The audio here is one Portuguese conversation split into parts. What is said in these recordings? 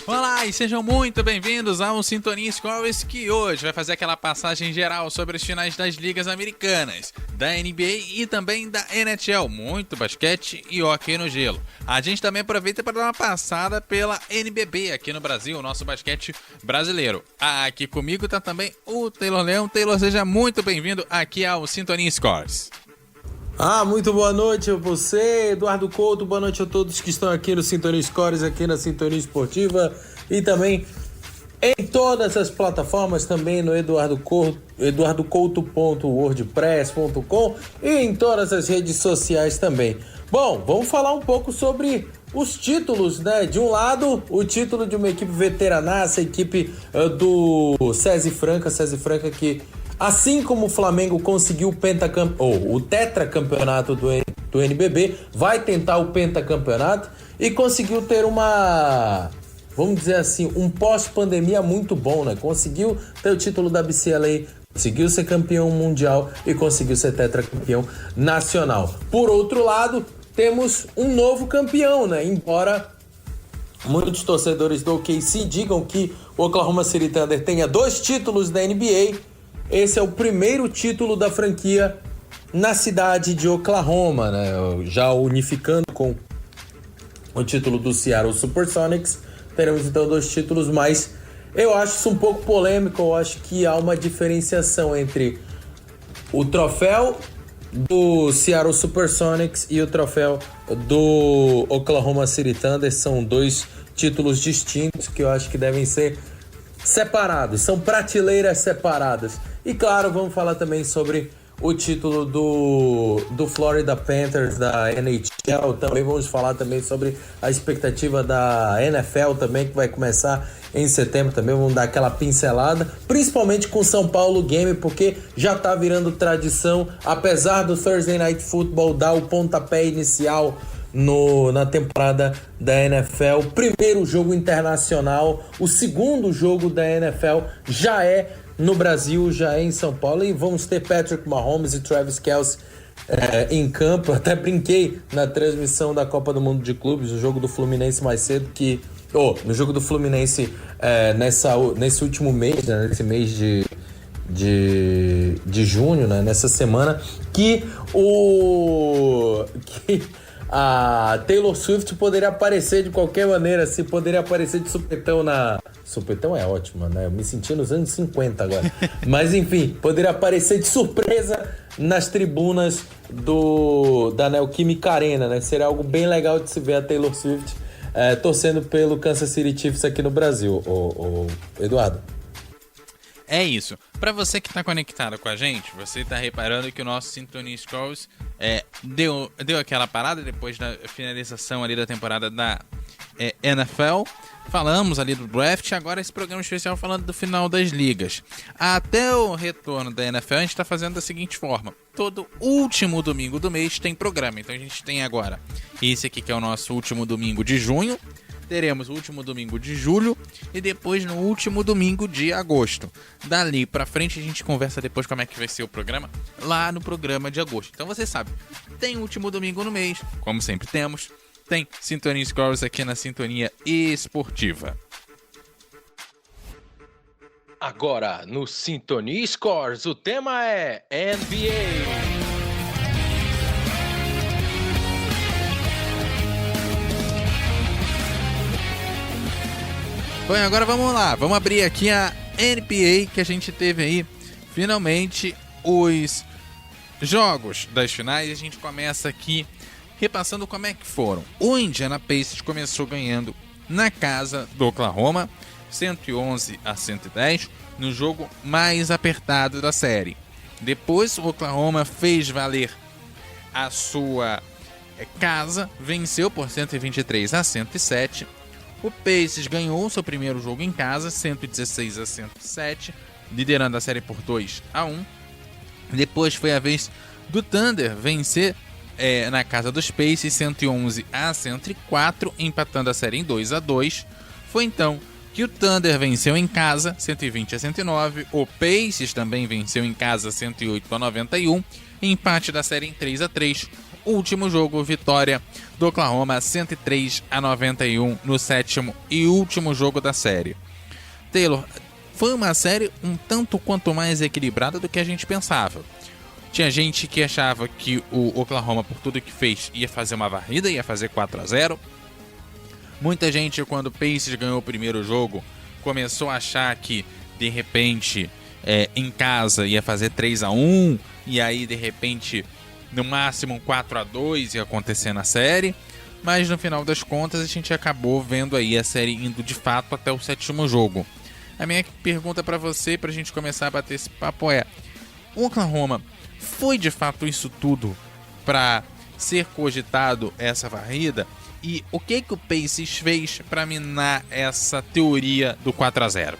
Olá e sejam muito bem-vindos ao Sintonia Scores, que hoje vai fazer aquela passagem geral sobre as finais das ligas americanas, da NBA e também da NHL, muito basquete e hóquei no gelo. A gente também aproveita para dar uma passada pela NBB aqui no Brasil, o nosso basquete brasileiro. Aqui comigo está também o Taylor Leão. Taylor, seja muito bem-vindo aqui ao Sintonia Scores. Muito boa noite a você, Eduardo Couto, boa noite a todos que estão aqui no Sintonia Scores, aqui na Sintonia Esportiva e também em todas as plataformas, também no eduardocouto.wordpress.com e em todas as redes sociais também. Bom, vamos falar um pouco sobre os títulos, né? De um lado, o título de uma equipe veteranaça, a equipe do SESI Franca que, assim como o Flamengo conseguiu o tetracampeonato do NBB, vai tentar o pentacampeonato e conseguiu ter vamos dizer assim, um pós-pandemia muito bom, né? Conseguiu ter o título da BCLA, conseguiu ser campeão mundial e conseguiu ser tetracampeão nacional. Por outro lado, temos um novo campeão, né? Embora muitos torcedores do OKC digam que o Oklahoma City Thunder tenha 2 títulos da NBA, esse é o primeiro título da franquia na cidade de Oklahoma, né? Já unificando com o título do Seattle Supersonics, teremos então 2 títulos, mas eu acho isso um pouco polêmico. Eu acho que há uma diferenciação entre o troféu do Seattle Supersonics e o troféu do Oklahoma City Thunder. São 2 títulos distintos que eu acho que devem ser separados, são prateleiras separadas. E claro, vamos falar também sobre o título do Florida Panthers da NHL. Também vamos falar também sobre a expectativa da NFL também, que vai começar em setembro. Também vamos dar aquela pincelada, principalmente com o São Paulo Game, porque já tá virando tradição, apesar do Thursday Night Football dar o pontapé inicial na temporada da NFL. Primeiro jogo internacional, o segundo jogo da NFL já é no Brasil, já é em São Paulo, e vamos ter Patrick Mahomes e Travis Kelce em campo. Até brinquei na transmissão da Copa do Mundo de Clubes, o jogo do Fluminense mais cedo, no jogo do Fluminense nesse último mês, né, nesse mês de junho, né, nessa semana, que a Taylor Swift poderia aparecer de qualquer maneira, assim, poderia aparecer de supetão Supetão é ótimo, né? Eu me senti nos anos 50 agora. Mas enfim, poderia aparecer de surpresa nas tribunas da Neoquímica Arena, né? Seria algo bem legal de se ver a Taylor Swift torcendo pelo Kansas City Chiefs aqui no Brasil, o Eduardo. É isso. Para você que está conectado com a gente, você está reparando que o nosso Sintonia Scores deu aquela parada depois da finalização ali da temporada da NFL. Falamos ali do draft, agora esse programa especial falando do final das ligas. Até o retorno da NFL, a gente está fazendo da seguinte forma: todo último domingo do mês tem programa. Então a gente tem agora esse aqui, que é o nosso último domingo de junho. Teremos o último domingo de julho e depois no último domingo de agosto. Dali pra frente a gente conversa depois como é que vai ser o programa lá no programa de agosto. Então você sabe, tem o último domingo no mês, como sempre temos. Tem Sintonia Scores aqui na Sintonia Esportiva. Agora no Sintonia Scores o tema é NBA. Bom, agora vamos lá, vamos abrir aqui a NBA, que a gente teve aí finalmente os jogos das finais. A gente começa aqui repassando como é que foram. O Indiana Pacers começou ganhando na casa do Oklahoma, 111-110, no jogo mais apertado da série. Depois o Oklahoma fez valer a sua casa, venceu por 123-107. O Pacers ganhou seu primeiro jogo em casa, 116-107, liderando a série por 2-1. Depois foi a vez do Thunder vencer na casa dos Pacers, 111-104, empatando a série em 2-2. Foi então que o Thunder venceu em casa 120-109, o Pacers também venceu em casa 108-91, empate da série em 3-3. Último jogo, vitória do Oklahoma 103-91 no sétimo e último jogo da série. Taylor, foi uma série um tanto quanto mais equilibrada do que a gente pensava. Tinha gente que achava que o Oklahoma, por tudo que fez, ia fazer uma varrida, ia fazer 4-0. Muita gente, quando o Pacers ganhou o primeiro jogo, começou a achar que, de repente, em casa ia fazer 3-1, e aí, de repente, no máximo um 4-2 ia acontecer na série. Mas, no final das contas, a gente acabou vendo aí a série indo, de fato, até o sétimo jogo. A minha pergunta para você, pra gente começar a bater esse papo o Oklahoma foi, de fato, isso tudo para ser cogitado essa varrida? E o que o Pacers fez para minar essa teoria do 4-0?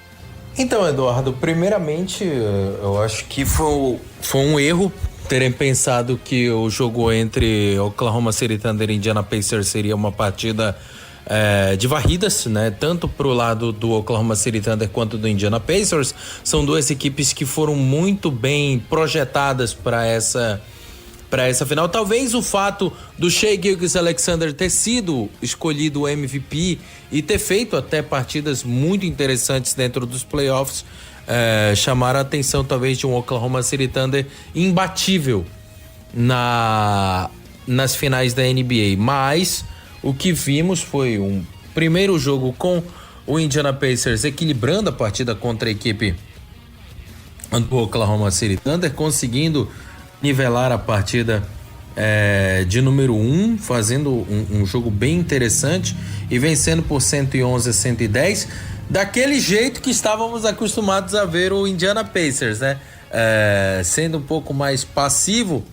Então, Eduardo, primeiramente, eu acho que foi um erro terem pensado que o jogo entre Oklahoma City Thunder e Indiana Pacers seria uma partida de varridas, né? Tanto pro lado do Oklahoma City Thunder quanto do Indiana Pacers. São duas equipes que foram muito bem projetadas para essa final. Talvez o fato do Shai Gilgeous-Alexander ter sido escolhido o MVP e ter feito até partidas muito interessantes dentro dos playoffs chamaram a atenção talvez de um Oklahoma City Thunder imbatível nas finais da NBA. Mas o que vimos foi um primeiro jogo com o Indiana Pacers equilibrando a partida contra a equipe do Oklahoma City Thunder, conseguindo nivelar a partida de número 1, fazendo um jogo bem interessante e vencendo por 111-110, daquele jeito que estávamos acostumados a ver o Indiana Pacers, né? Sendo um pouco mais passivo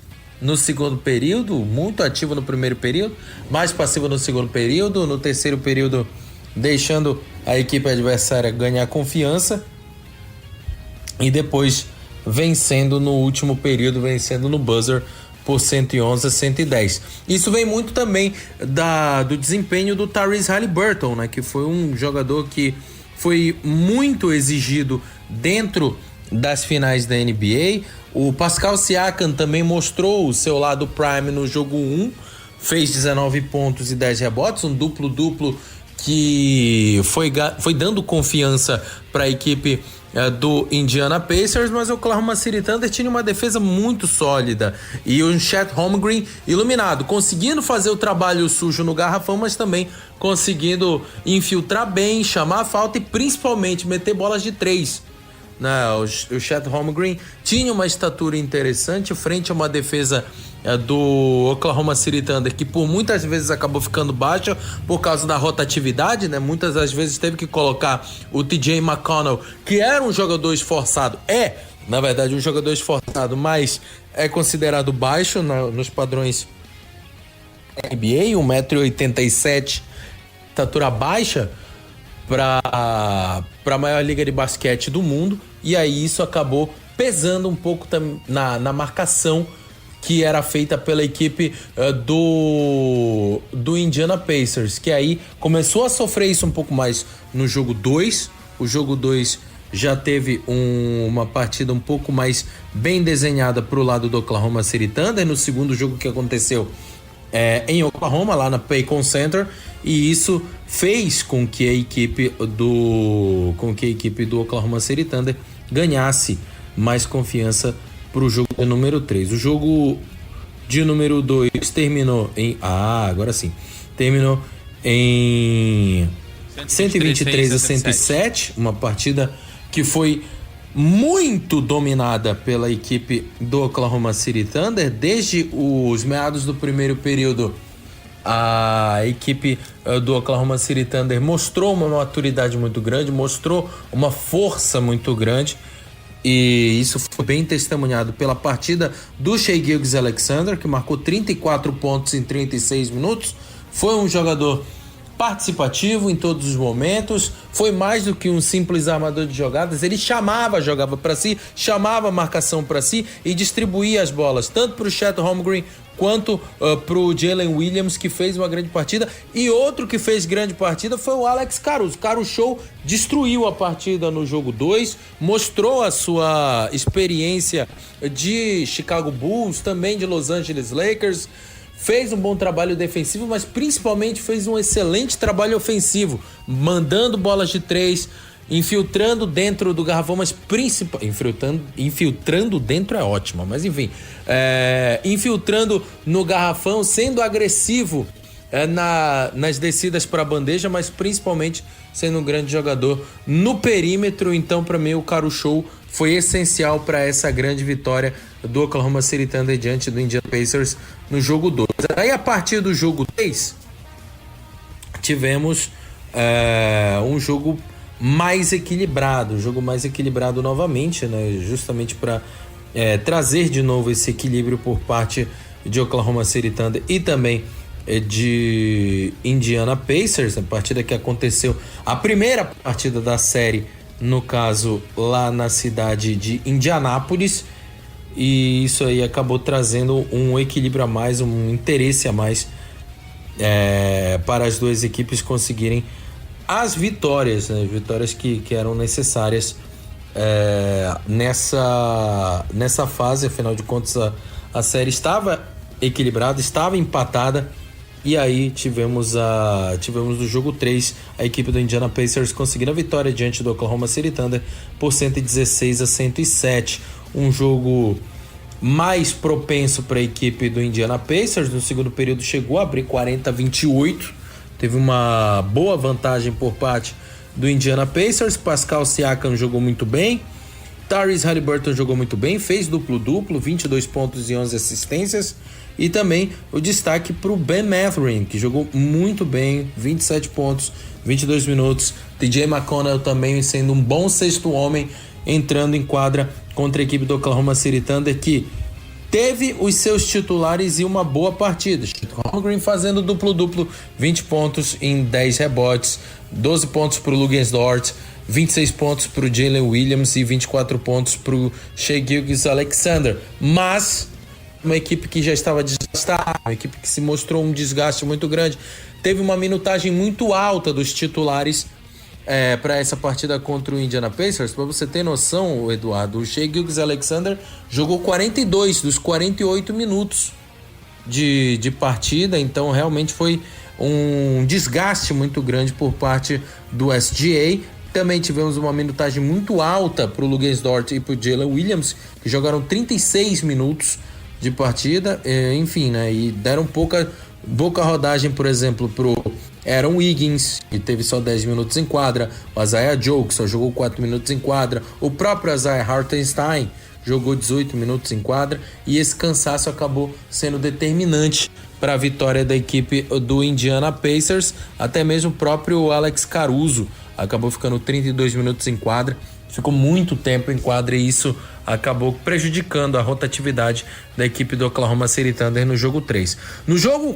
no segundo período, muito ativo no primeiro período, mais passivo no segundo período, no terceiro período deixando a equipe adversária ganhar confiança e depois vencendo no último período, vencendo no buzzer por 111-110. Isso vem muito também do desempenho do Tyrese Haliburton, né, que foi um jogador que foi muito exigido dentro das finais da NBA. O Pascal Siakam também mostrou o seu lado prime no jogo 1, fez 19 pontos e 10 rebotes, um duplo-duplo que foi dando confiança para a equipe do Indiana Pacers, mas o Oklahoma City Thunder tinha uma defesa muito sólida e o Chet Holmgren iluminado, conseguindo fazer o trabalho sujo no garrafão, mas também conseguindo infiltrar bem, chamar a falta e principalmente meter bolas de 3. O Chet Holmgren tinha uma estatura interessante frente a uma defesa do Oklahoma City Thunder que por muitas vezes acabou ficando baixa por causa da rotatividade, né? Muitas das vezes teve que colocar o TJ McConnell, que era um jogador esforçado, na verdade um jogador esforçado, mas é considerado baixo nos padrões NBA, 1,87m, estatura baixa para a maior liga de basquete do mundo, e aí isso acabou pesando um pouco na marcação que era feita pela equipe do Indiana Pacers, que aí começou a sofrer isso um pouco mais no jogo 2. O jogo 2 já teve uma partida um pouco mais bem desenhada para o lado do Oklahoma City Thunder, no segundo jogo que aconteceu em Oklahoma, lá na Paycon Center, e isso fez com que a equipe do Oklahoma City Thunder ganhasse mais confiança para o jogo de número 3. O jogo de número 2 terminou em... agora sim. Terminou em 123-107, uma partida que foi muito dominada pela equipe do Oklahoma City Thunder. Desde os meados do primeiro período, a equipe do Oklahoma City Thunder mostrou uma maturidade muito grande, mostrou uma força muito grande, e isso foi bem testemunhado pela partida do Shai Gilgeous-Alexander, que marcou 34 pontos em 36 minutos. Foi um jogador participativo em todos os momentos, foi mais do que um simples armador de jogadas. Ele jogava para si, chamava a marcação para si e distribuía as bolas tanto para o Chet Holmgren quanto pro Jalen Williams, que fez uma grande partida. E outro que fez grande partida foi o Alex Caruso. Caruso destruiu a partida no jogo 2, mostrou a sua experiência de Chicago Bulls, também de Los Angeles Lakers. Fez um bom trabalho defensivo, mas principalmente fez um excelente trabalho ofensivo, mandando bolas de 3, infiltrando dentro do garrafão, mas infiltrando dentro é ótimo, mas enfim, infiltrando no garrafão, sendo agressivo nas descidas para a bandeja, mas principalmente sendo um grande jogador no perímetro. Então, para mim, o Caruso foi essencial para essa grande vitória do Oklahoma City Thunder diante do Indiana Pacers no jogo 2. Aí, a partir do jogo 3, tivemos um jogo mais equilibrado, novamente, né? Justamente para trazer de novo esse equilíbrio por parte de Oklahoma City Thunder e também de Indiana Pacers, a partida que aconteceu, a primeira partida da série, no caso lá na cidade de Indianápolis, e isso aí acabou trazendo um equilíbrio a mais, um interesse a mais para as duas equipes conseguirem as vitórias, né? Vitórias que eram necessárias nessa fase. Afinal de contas, a série estava equilibrada, estava empatada. E aí tivemos no jogo 3 a equipe do Indiana Pacers conseguindo a vitória diante do Oklahoma City Thunder por 116-107. Um jogo mais propenso para a equipe do Indiana Pacers. No segundo período chegou a abrir 40-28. Teve uma boa vantagem por parte do Indiana Pacers. Pascal Siakam jogou muito bem. Tyrese Haliburton jogou muito bem, fez duplo-duplo, 22 pontos e 11 assistências. E também o destaque para o Ben Mathurin, que jogou muito bem, 27 pontos, 22 minutos. TJ McConnell também sendo um bom sexto homem, entrando em quadra contra a equipe do Oklahoma City Thunder, que teve os seus titulares e uma boa partida. Holmgren fazendo duplo-duplo, 20 pontos em 10 rebotes, 12 pontos para o Luguentz Dort, 26 pontos para o Jalen Williams e 24 pontos para o Shai Gilgeous-Alexander. Mas uma equipe que já estava desgastada, uma equipe que se mostrou um desgaste muito grande, teve uma minutagem muito alta dos titulares para essa partida contra o Indiana Pacers. Para você ter noção, Eduardo, o Shai Gilgeous-Alexander jogou 42 dos 48 minutos de partida, então realmente foi um desgaste muito grande por parte do SGA. Também tivemos uma minutagem muito alta para o Luguentz Dort e para o Jalen Williams, que jogaram 36 minutos de partida, enfim, né? E deram pouca rodagem, por exemplo, pro Aaron Wiggins, que teve só 10 minutos em quadra, o Isaiah Joe, que só jogou 4 minutos em quadra, o próprio Isaiah Hartenstein jogou 18 minutos em quadra, e esse cansaço acabou sendo determinante para a vitória da equipe do Indiana Pacers. Até mesmo o próprio Alex Caruso acabou ficando 32 minutos em quadra, ficou muito tempo em quadra, e isso acabou prejudicando a rotatividade da equipe do Oklahoma City Thunder no jogo 3. No jogo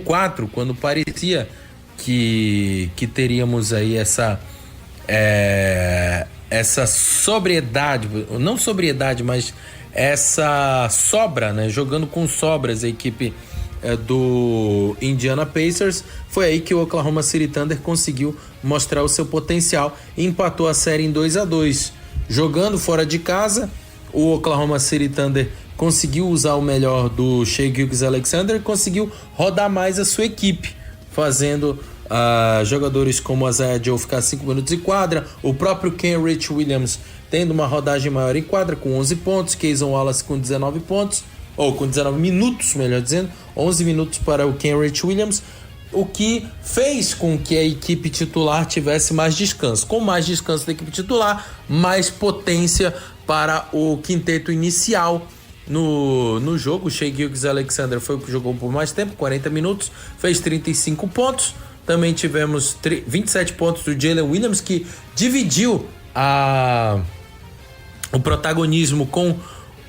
4, quando parecia que teríamos aí essa sobriedade, não sobriedade, mas essa sobra, né? Jogando com sobras a equipe do Indiana Pacers, foi aí que o Oklahoma City Thunder conseguiu mostrar o seu potencial e empatou a série em 2-2. Jogando fora de casa, o Oklahoma City Thunder conseguiu usar o melhor do Shai Gilgeous-Alexander e conseguiu rodar mais a sua equipe, fazendo jogadores como a Isaiah Joe ficar 5 minutos em quadra, o próprio Kenrich Williams tendo uma rodagem maior em quadra com 11 pontos, Cason Wallace com 19 pontos, ou com 19 minutos, melhor dizendo, 11 minutos para o Kenrich Williams, o que fez com que a equipe titular tivesse mais descanso. Com mais descanso da equipe titular, mais potência para o quinteto inicial no jogo. O Shai Gilgeous-Alexander foi o que jogou por mais tempo, 40 minutos, fez 35 pontos. Também tivemos 27 pontos do Jalen Williams, que dividiu o protagonismo com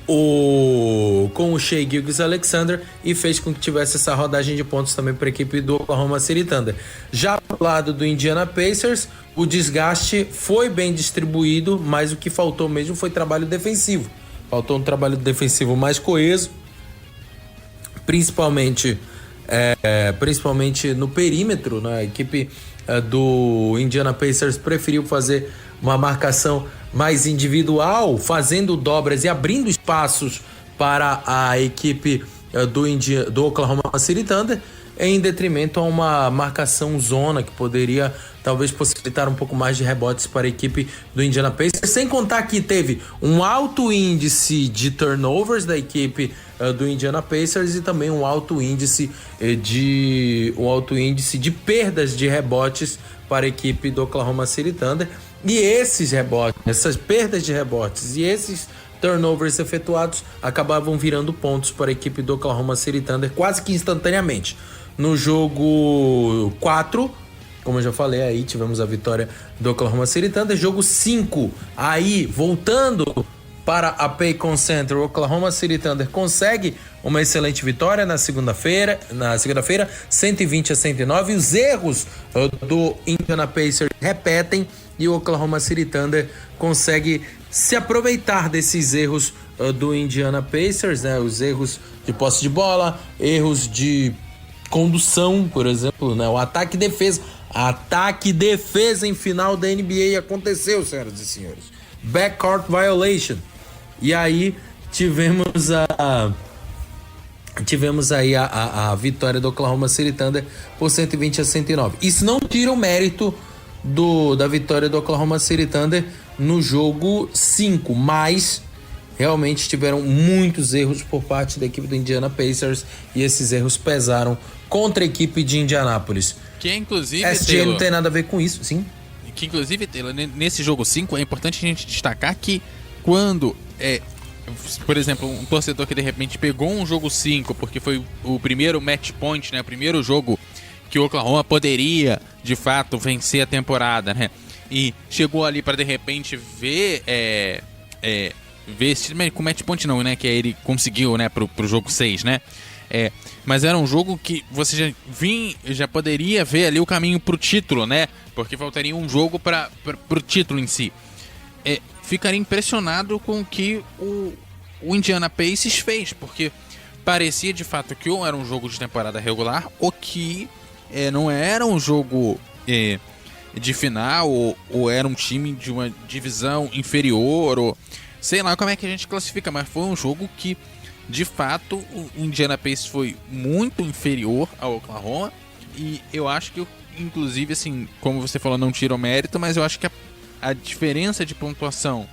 o Shai Gilgeous-Alexander e fez com que tivesse essa rodagem de pontos também para a equipe do Oklahoma City Thunder. Já do lado do Indiana Pacers, o desgaste foi bem distribuído, mas o que faltou mesmo foi trabalho defensivo. Faltou um trabalho defensivo mais coeso, principalmente no perímetro, né? A equipe do Indiana Pacers preferiu fazer uma marcação mais individual, fazendo dobras e abrindo espaços para a equipe do Oklahoma City Thunder, em detrimento a uma marcação zona que poderia talvez possibilitar um pouco mais de rebotes para a equipe do Indiana Pacers, sem contar que teve um alto índice de turnovers da equipe do Indiana Pacers e também um alto índice de perdas de rebotes para a equipe do Oklahoma City Thunder. E esses rebotes, essas perdas de rebotes e esses turnovers efetuados acabavam virando pontos para a equipe do Oklahoma City Thunder quase que instantaneamente. No jogo 4, como eu já falei, aí tivemos a vitória do Oklahoma City Thunder. Jogo 5, aí voltando para a Paycon Center, o Oklahoma City Thunder consegue uma excelente vitória na segunda-feira, 120-109. Os erros do Indiana Pacers repetem e o Oklahoma City Thunder consegue se aproveitar desses erros do Indiana Pacers, né? Os erros de posse de bola, erros de condução, por exemplo, né? O ataque e defesa em final da NBA aconteceu, senhoras e senhores. Backcourt violation. E aí tivemos aí a vitória do Oklahoma City Thunder por 120-109. Isso não tira o mérito da vitória do Oklahoma City Thunder no jogo 5, mas realmente tiveram muitos erros por parte da equipe do Indiana Pacers e esses erros pesaram contra a equipe de Indianápolis. Que inclusive, SG Taylor, não tem nada a ver com isso, sim. Que inclusive, Taylor, nesse jogo 5 é importante a gente destacar que quando por exemplo, um torcedor que de repente pegou um jogo 5 porque foi o primeiro match point, né, o primeiro jogo que o Oklahoma poderia de fato vencer a temporada, né, e chegou ali para de repente ver com match point não, né, que ele conseguiu, né, pro jogo 6, né, mas era um jogo que você já poderia ver ali o caminho pro título, né, porque faltaria um jogo pro título em si. Ficaria impressionado com o que o Indiana Pacers fez, porque parecia de fato que ou era um jogo de temporada regular ou que não era um jogo de final ou era um time de uma divisão inferior, ou sei lá como é que a gente classifica, mas foi um jogo que de fato o Indiana Pacers foi muito inferior ao Oklahoma, e eu acho que inclusive, assim, como você falou, não tira o mérito, mas eu acho que a diferença de pontuação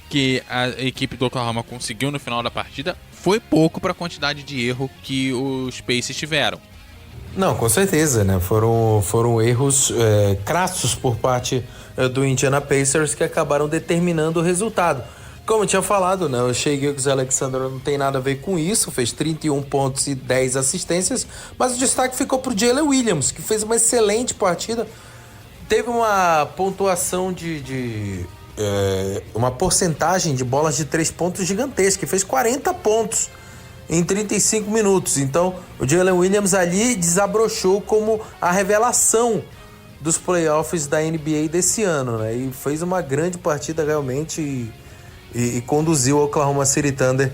que a equipe do Oklahoma conseguiu no final da partida foi pouco para a quantidade de erro que os Pacers tiveram. Não, com certeza, né? Foram erros crassos por parte do Indiana Pacers que acabaram determinando o resultado. Como eu tinha falado, né? O Shai Gilgeous-Alexander não tem nada a ver com isso, fez 31 pontos e 10 assistências, mas o destaque ficou pro Jalen Williams, que fez uma excelente partida. Teve uma pontuação uma porcentagem de bolas de 3 pontos gigantesca, que fez 40 pontos em 35 minutos. Então, o Jalen Williams ali desabrochou como a revelação dos playoffs da NBA desse ano, né? E fez uma grande partida realmente e conduziu o Oklahoma City Thunder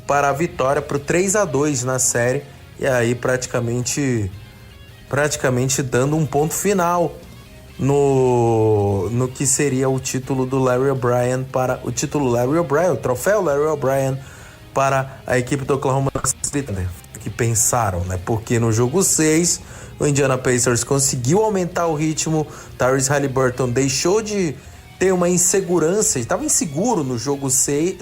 para a vitória, para o 3-2 na série, e aí praticamente dando um ponto final no que seria o título do Larry O'Brien o troféu Larry O'Brien para a equipe do Oklahoma City Thunder, que pensaram, né? Porque no jogo 6 o Indiana Pacers conseguiu aumentar o ritmo, Tyrese Haliburton deixou de ter uma insegurança, estava inseguro no jogo 5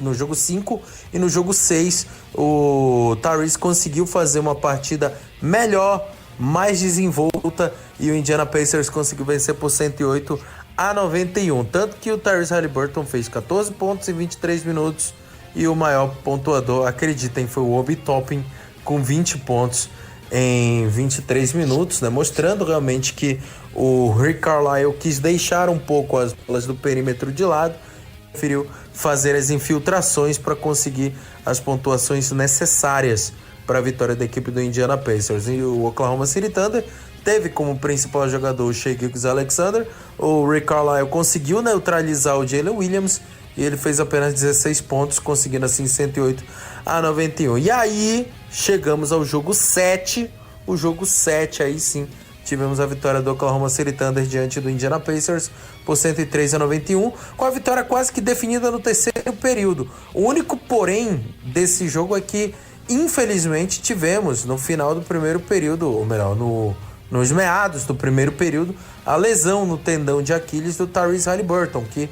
e no jogo 6 o Tyrese conseguiu fazer uma partida melhor, mais desenvolta, e o Indiana Pacers conseguiu vencer por 108-91. Tanto que o Tyrese Haliburton fez 14 pontos em 23 minutos e o maior pontuador, acreditem, foi o Obi Toppin com 20 pontos em 23 minutos, né? Mostrando realmente que o Rick Carlisle quis deixar um pouco as bolas do perímetro de lado, preferiu fazer as infiltrações para conseguir as pontuações necessárias para a vitória da equipe do Indiana Pacers. E o Oklahoma City Thunder teve como principal jogador o Shai Gilgeous-Alexander. O Rick Carlisle conseguiu neutralizar o Jalen Williams e ele fez apenas 16 pontos, conseguindo assim 108-91. E aí chegamos ao jogo 7. O jogo 7 aí sim tivemos a vitória do Oklahoma City Thunder diante do Indiana Pacers por 103-91, com a vitória quase que definida no terceiro período. O único porém desse jogo é que, infelizmente, tivemos no final do primeiro período, ou melhor, nos meados do primeiro período, a lesão no tendão de Aquiles do Tyrese Haliburton, que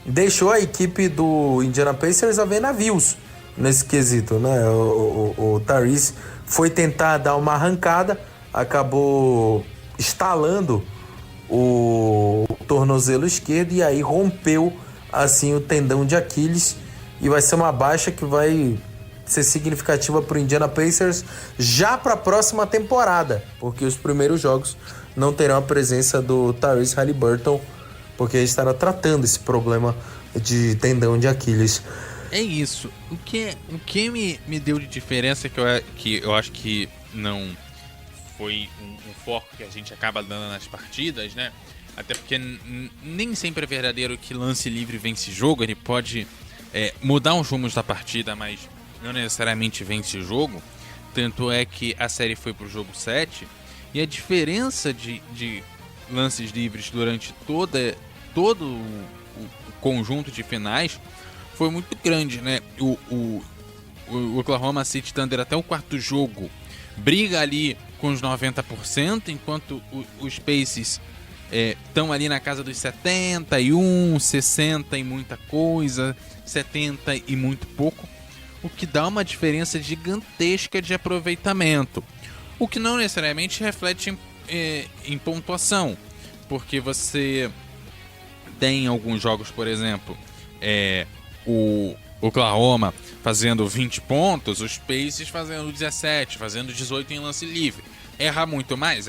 deixou a equipe do Indiana Pacers a ver navios nesse quesito, né? O Tyrese foi tentar dar uma arrancada, acabou estalando o tornozelo esquerdo e aí rompeu assim o tendão de Aquiles, e vai ser uma baixa que vai ser significativa para o Indiana Pacers já para a próxima temporada, porque os primeiros jogos não terão a presença do Tyrese Haliburton, porque ele estará tratando esse problema de tendão de Aquiles. É isso. O que me deu de diferença que eu acho que não foi um foco que a gente acaba dando nas partidas, né? Até porque nem sempre é verdadeiro que lance livre vence jogo. Ele pode mudar os rumos da partida, mas não necessariamente vence jogo. Tanto é que a série foi pro jogo 7 e a diferença de lances livres durante todo o conjunto de finais foi muito grande, né? O Oklahoma City Thunder até o quarto jogo briga ali com os 90%, enquanto os Pacers estão ali na casa dos 71, 60 e muita coisa, 70 e muito pouco, o que dá uma diferença gigantesca de aproveitamento, o que não necessariamente reflete em pontuação, porque você tem alguns jogos, por exemplo, o Oklahoma fazendo 20 pontos, os Pacers fazendo 17, fazendo 18 em lance livre. Erra muito mais,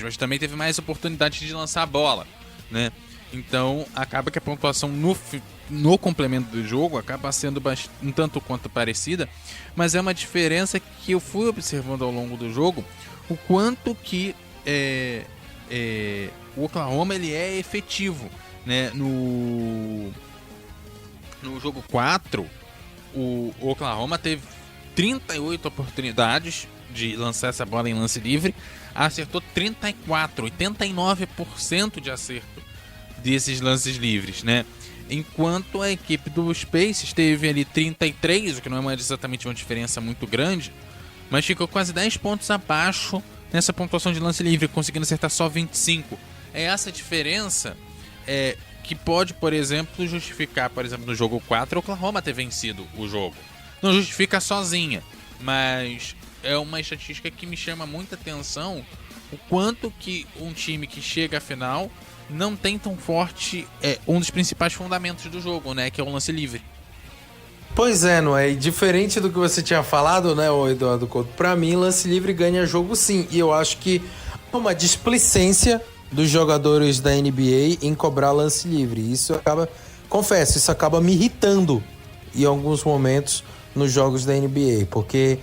mas também teve mais oportunidade de lançar a bola, né? Então acaba que a pontuação no complemento do jogo acaba sendo um tanto quanto parecida, mas é uma diferença que eu fui observando ao longo do jogo, o quanto que o Oklahoma ele é efetivo, né? No jogo 4, o Oklahoma teve 38 oportunidades de lançar essa bola em lance livre, acertou 34, 89% de acerto desses lances livres, né? Enquanto a equipe dos Pacers teve ali 33, o que não é exatamente uma diferença muito grande, mas ficou quase 10 pontos abaixo nessa pontuação de lance livre, conseguindo acertar só 25. É essa diferença que pode, por exemplo, justificar, por exemplo, no jogo 4, o Oklahoma ter vencido o jogo. Não justifica sozinha, mas é uma estatística que me chama muita atenção, o quanto que um time que chega à final não tem tão forte um dos principais fundamentos do jogo, né, que é o lance livre. Pois é, não é? E diferente do que você tinha falado, né, Eduardo Couto, pra mim, lance livre ganha jogo sim, e eu acho que é uma displicência dos jogadores da NBA em cobrar lance livre. Isso acaba me irritando em alguns momentos nos jogos da NBA, porque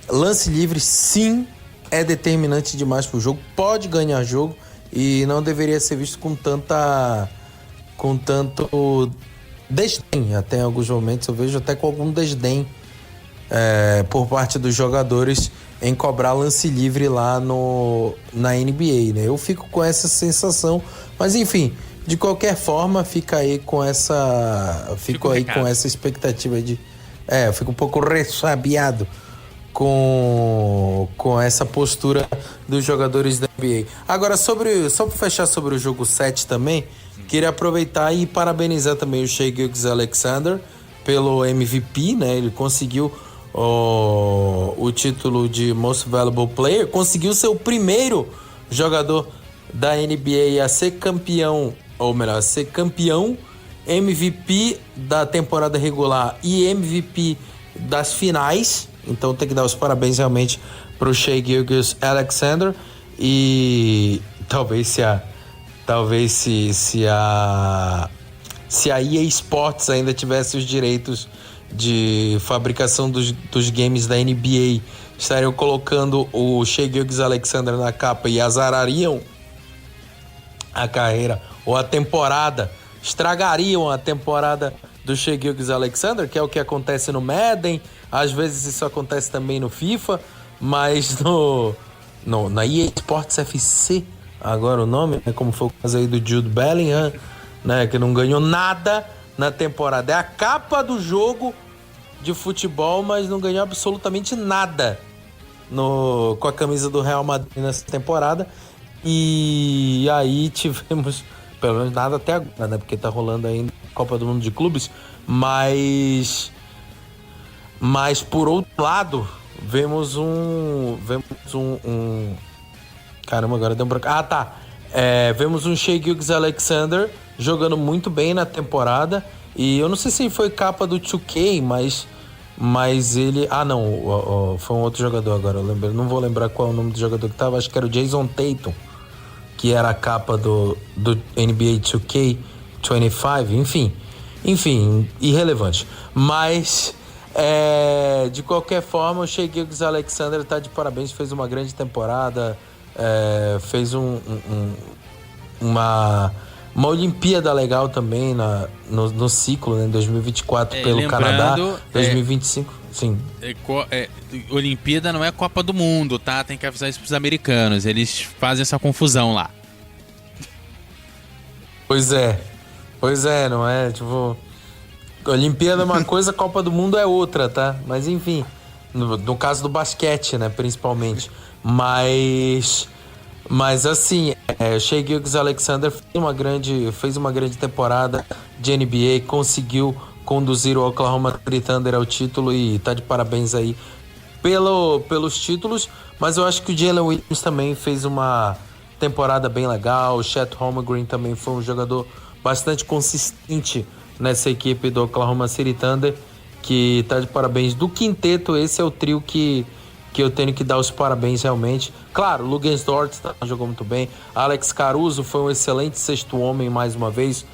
lance livre sim é determinante demais pro jogo, pode ganhar jogo e não deveria ser visto com tanto desdém. Até em alguns momentos eu vejo até com algum desdém por parte dos jogadores em cobrar lance livre lá na NBA, né? Eu fico com essa sensação, mas enfim, de qualquer forma, fico aí com essa expectativa de... eu fico um pouco ressabiado com essa postura dos jogadores da NBA. Agora, só para fechar sobre o jogo 7 também, queria aproveitar e parabenizar também o Shai Gilgeous-Alexander pelo MVP, né? Ele conseguiu o título de Most Valuable Player, conseguiu ser o primeiro jogador da NBA a ser campeão, ou melhor, ser campeão, MVP da temporada regular e MVP das finais. Então tem que dar os parabéns realmente pro Shai Gilgeous-Alexander. E talvez se a EA Sports ainda tivesse os direitos de fabricação dos games da NBA, estariam colocando o Shai Gilgeous-Alexander na capa e azarariam a carreira ou a temporada, estragariam a temporada do Shai Gilgeous-Alexander, que é o que acontece no Madden, às vezes isso acontece também no FIFA, mas na EA Sports FC, agora o nome, né, como foi o caso aí do Jude Bellingham, né, que não ganhou nada na temporada. É a capa do jogo de futebol, mas não ganhou absolutamente nada com a camisa do Real Madrid nessa temporada. E aí tivemos, pelo menos nada até agora, né, porque tá rolando ainda a Copa do Mundo de Clubes, mas por outro lado, vemos um caramba, agora deu um branco. Vemos um Shai Gilgeous-Alexander jogando muito bem na temporada. E eu não sei se foi capa do 2K, mas ele... foi um outro jogador agora, eu lembro. Não vou lembrar qual é o nome do jogador que tava. Acho que era o Jason Tatum, que era a capa do NBA 2K25. Enfim, irrelevante. Mas, de qualquer forma, o Shai Gilgeous-Alexander tá de parabéns. Fez uma grande temporada. Fez uma Olimpíada legal também no ciclo, né, 2024 pelo Canadá, 2025, sim. Olimpíada não é Copa do Mundo, tá? Tem que avisar isso pros americanos, eles fazem essa confusão lá. Pois é, não é? Tipo, Olimpíada é uma coisa, Copa do Mundo é outra, tá? Mas enfim, no caso do basquete, né, principalmente. Mas assim, Shai Gilgeous-Alexander fez uma grande temporada de NBA, conseguiu conduzir o Oklahoma City Thunder ao título e tá de parabéns aí pelos títulos. Mas eu acho que o Jalen Williams também fez uma temporada bem legal. O Chet Holmgren também foi um jogador bastante consistente nessa equipe do Oklahoma City Thunder, que tá de parabéns. Do quinteto, esse é o trio que eu tenho que dar os parabéns realmente. Claro, Luguentz Dort jogou muito bem. Alex Caruso foi um excelente sexto homem mais uma vez.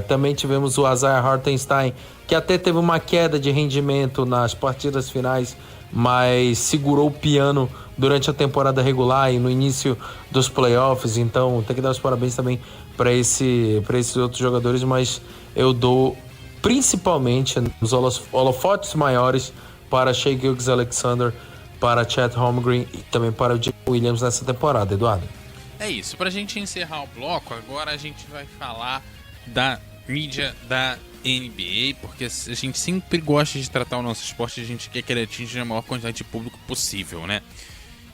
Também tivemos o Isaiah Hartenstein, que até teve uma queda de rendimento nas partidas finais, mas segurou o piano durante a temporada regular e no início dos playoffs. Então tem que dar os parabéns também para esses outros jogadores, mas eu dou principalmente nos holofotes maiores para Shai Gilgeous-Alexander, para Chet Holmgren e também para o Jalen Williams nessa temporada, Eduardo. É isso, pra gente encerrar o bloco, agora a gente vai falar da mídia da NBA, porque a gente sempre gosta de tratar o nosso esporte, a gente quer que ele atinja a maior quantidade de público possível, né?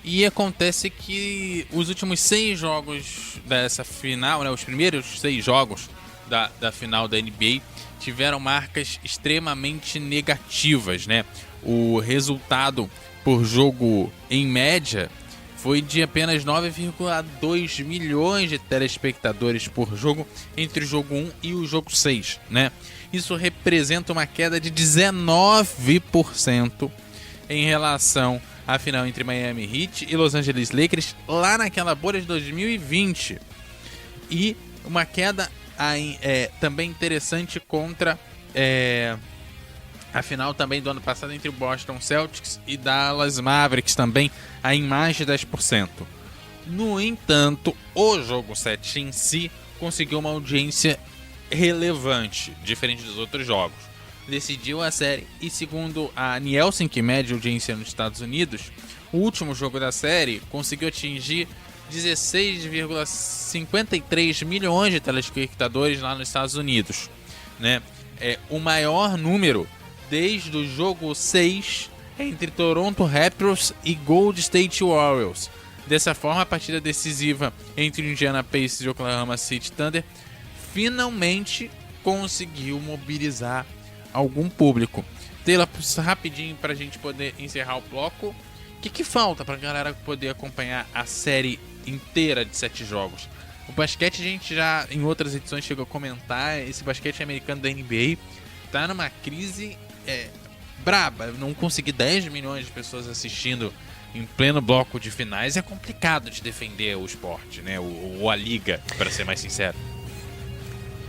E acontece que os últimos 6 jogos dessa final, né, os primeiros 6 jogos da final da NBA tiveram marcas extremamente negativas, né? O resultado por jogo, em média, foi de apenas 9,2 milhões de telespectadores por jogo entre o jogo 1 e o jogo 6, né? Isso representa uma queda de 19% em relação à final entre Miami Heat e Los Angeles Lakers, lá naquela bolha de 2020. E uma queda também interessante contra a final também do ano passado entre o Boston Celtics e Dallas Mavericks, também em mais de 10%. No entanto, o jogo 7 em si conseguiu uma audiência relevante, diferente dos outros jogos. Decidiu a série e, segundo a Nielsen, que mede audiência nos Estados Unidos, o último jogo da série conseguiu atingir 16,53 milhões de telespectadores lá nos Estados Unidos, né? É o maior número desde o jogo 6 entre Toronto Raptors e Golden State Warriors. Dessa forma, a partida decisiva entre Indiana Pacers e Oklahoma City Thunder finalmente conseguiu mobilizar algum público. Taylor, rapidinho para a gente poder encerrar o bloco, o que falta para a galera poder acompanhar a série inteira de 7 jogos? O basquete, a gente já em outras edições chegou a comentar, esse basquete americano da NBA tá numa crise braba. Não conseguir 10 milhões de pessoas assistindo em pleno bloco de finais é complicado de defender o esporte, né? Ou a liga, para ser mais sincero.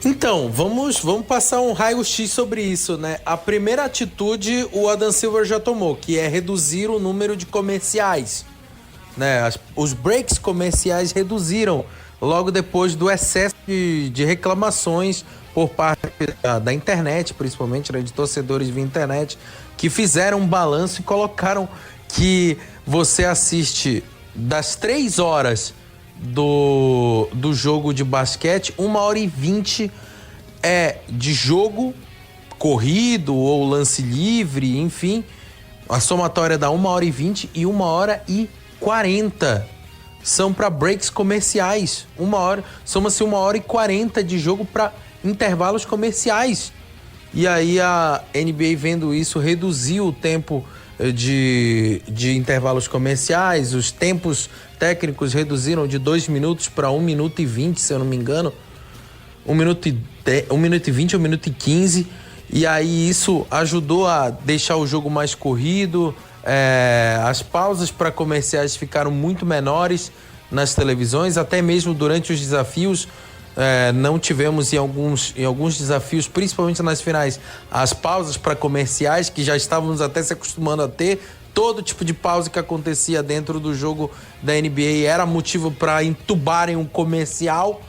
Então, vamos passar um raio-x sobre isso, né? A primeira atitude o Adam Silver já tomou, que é reduzir o número de comerciais, né? Os breaks comerciais reduziram logo depois do excesso de reclamações por parte da internet, principalmente, né, de torcedores via internet, que fizeram um balanço e colocaram que você assiste das 3 horas do jogo de basquete, 1h20 é de jogo corrido ou lance livre, enfim. A somatória dá 1h20 e 1h40 são para breaks comerciais. Soma-se 1h40 de jogo para intervalos comerciais. E aí a NBA, vendo isso, reduziu o tempo de intervalos comerciais. Os tempos técnicos reduziram de 2 minutos para 1 minuto e 20, se eu não me engano. 1 minuto e 20, 1 minuto e 15. E aí isso ajudou a deixar o jogo mais corrido. As pausas para comerciais ficaram muito menores nas televisões, até mesmo durante os desafios. Não tivemos em alguns desafios, principalmente nas finais, as pausas para comerciais, que já estávamos até se acostumando a ter. Todo tipo de pausa que acontecia dentro do jogo da NBA era motivo para entubarem um comercial.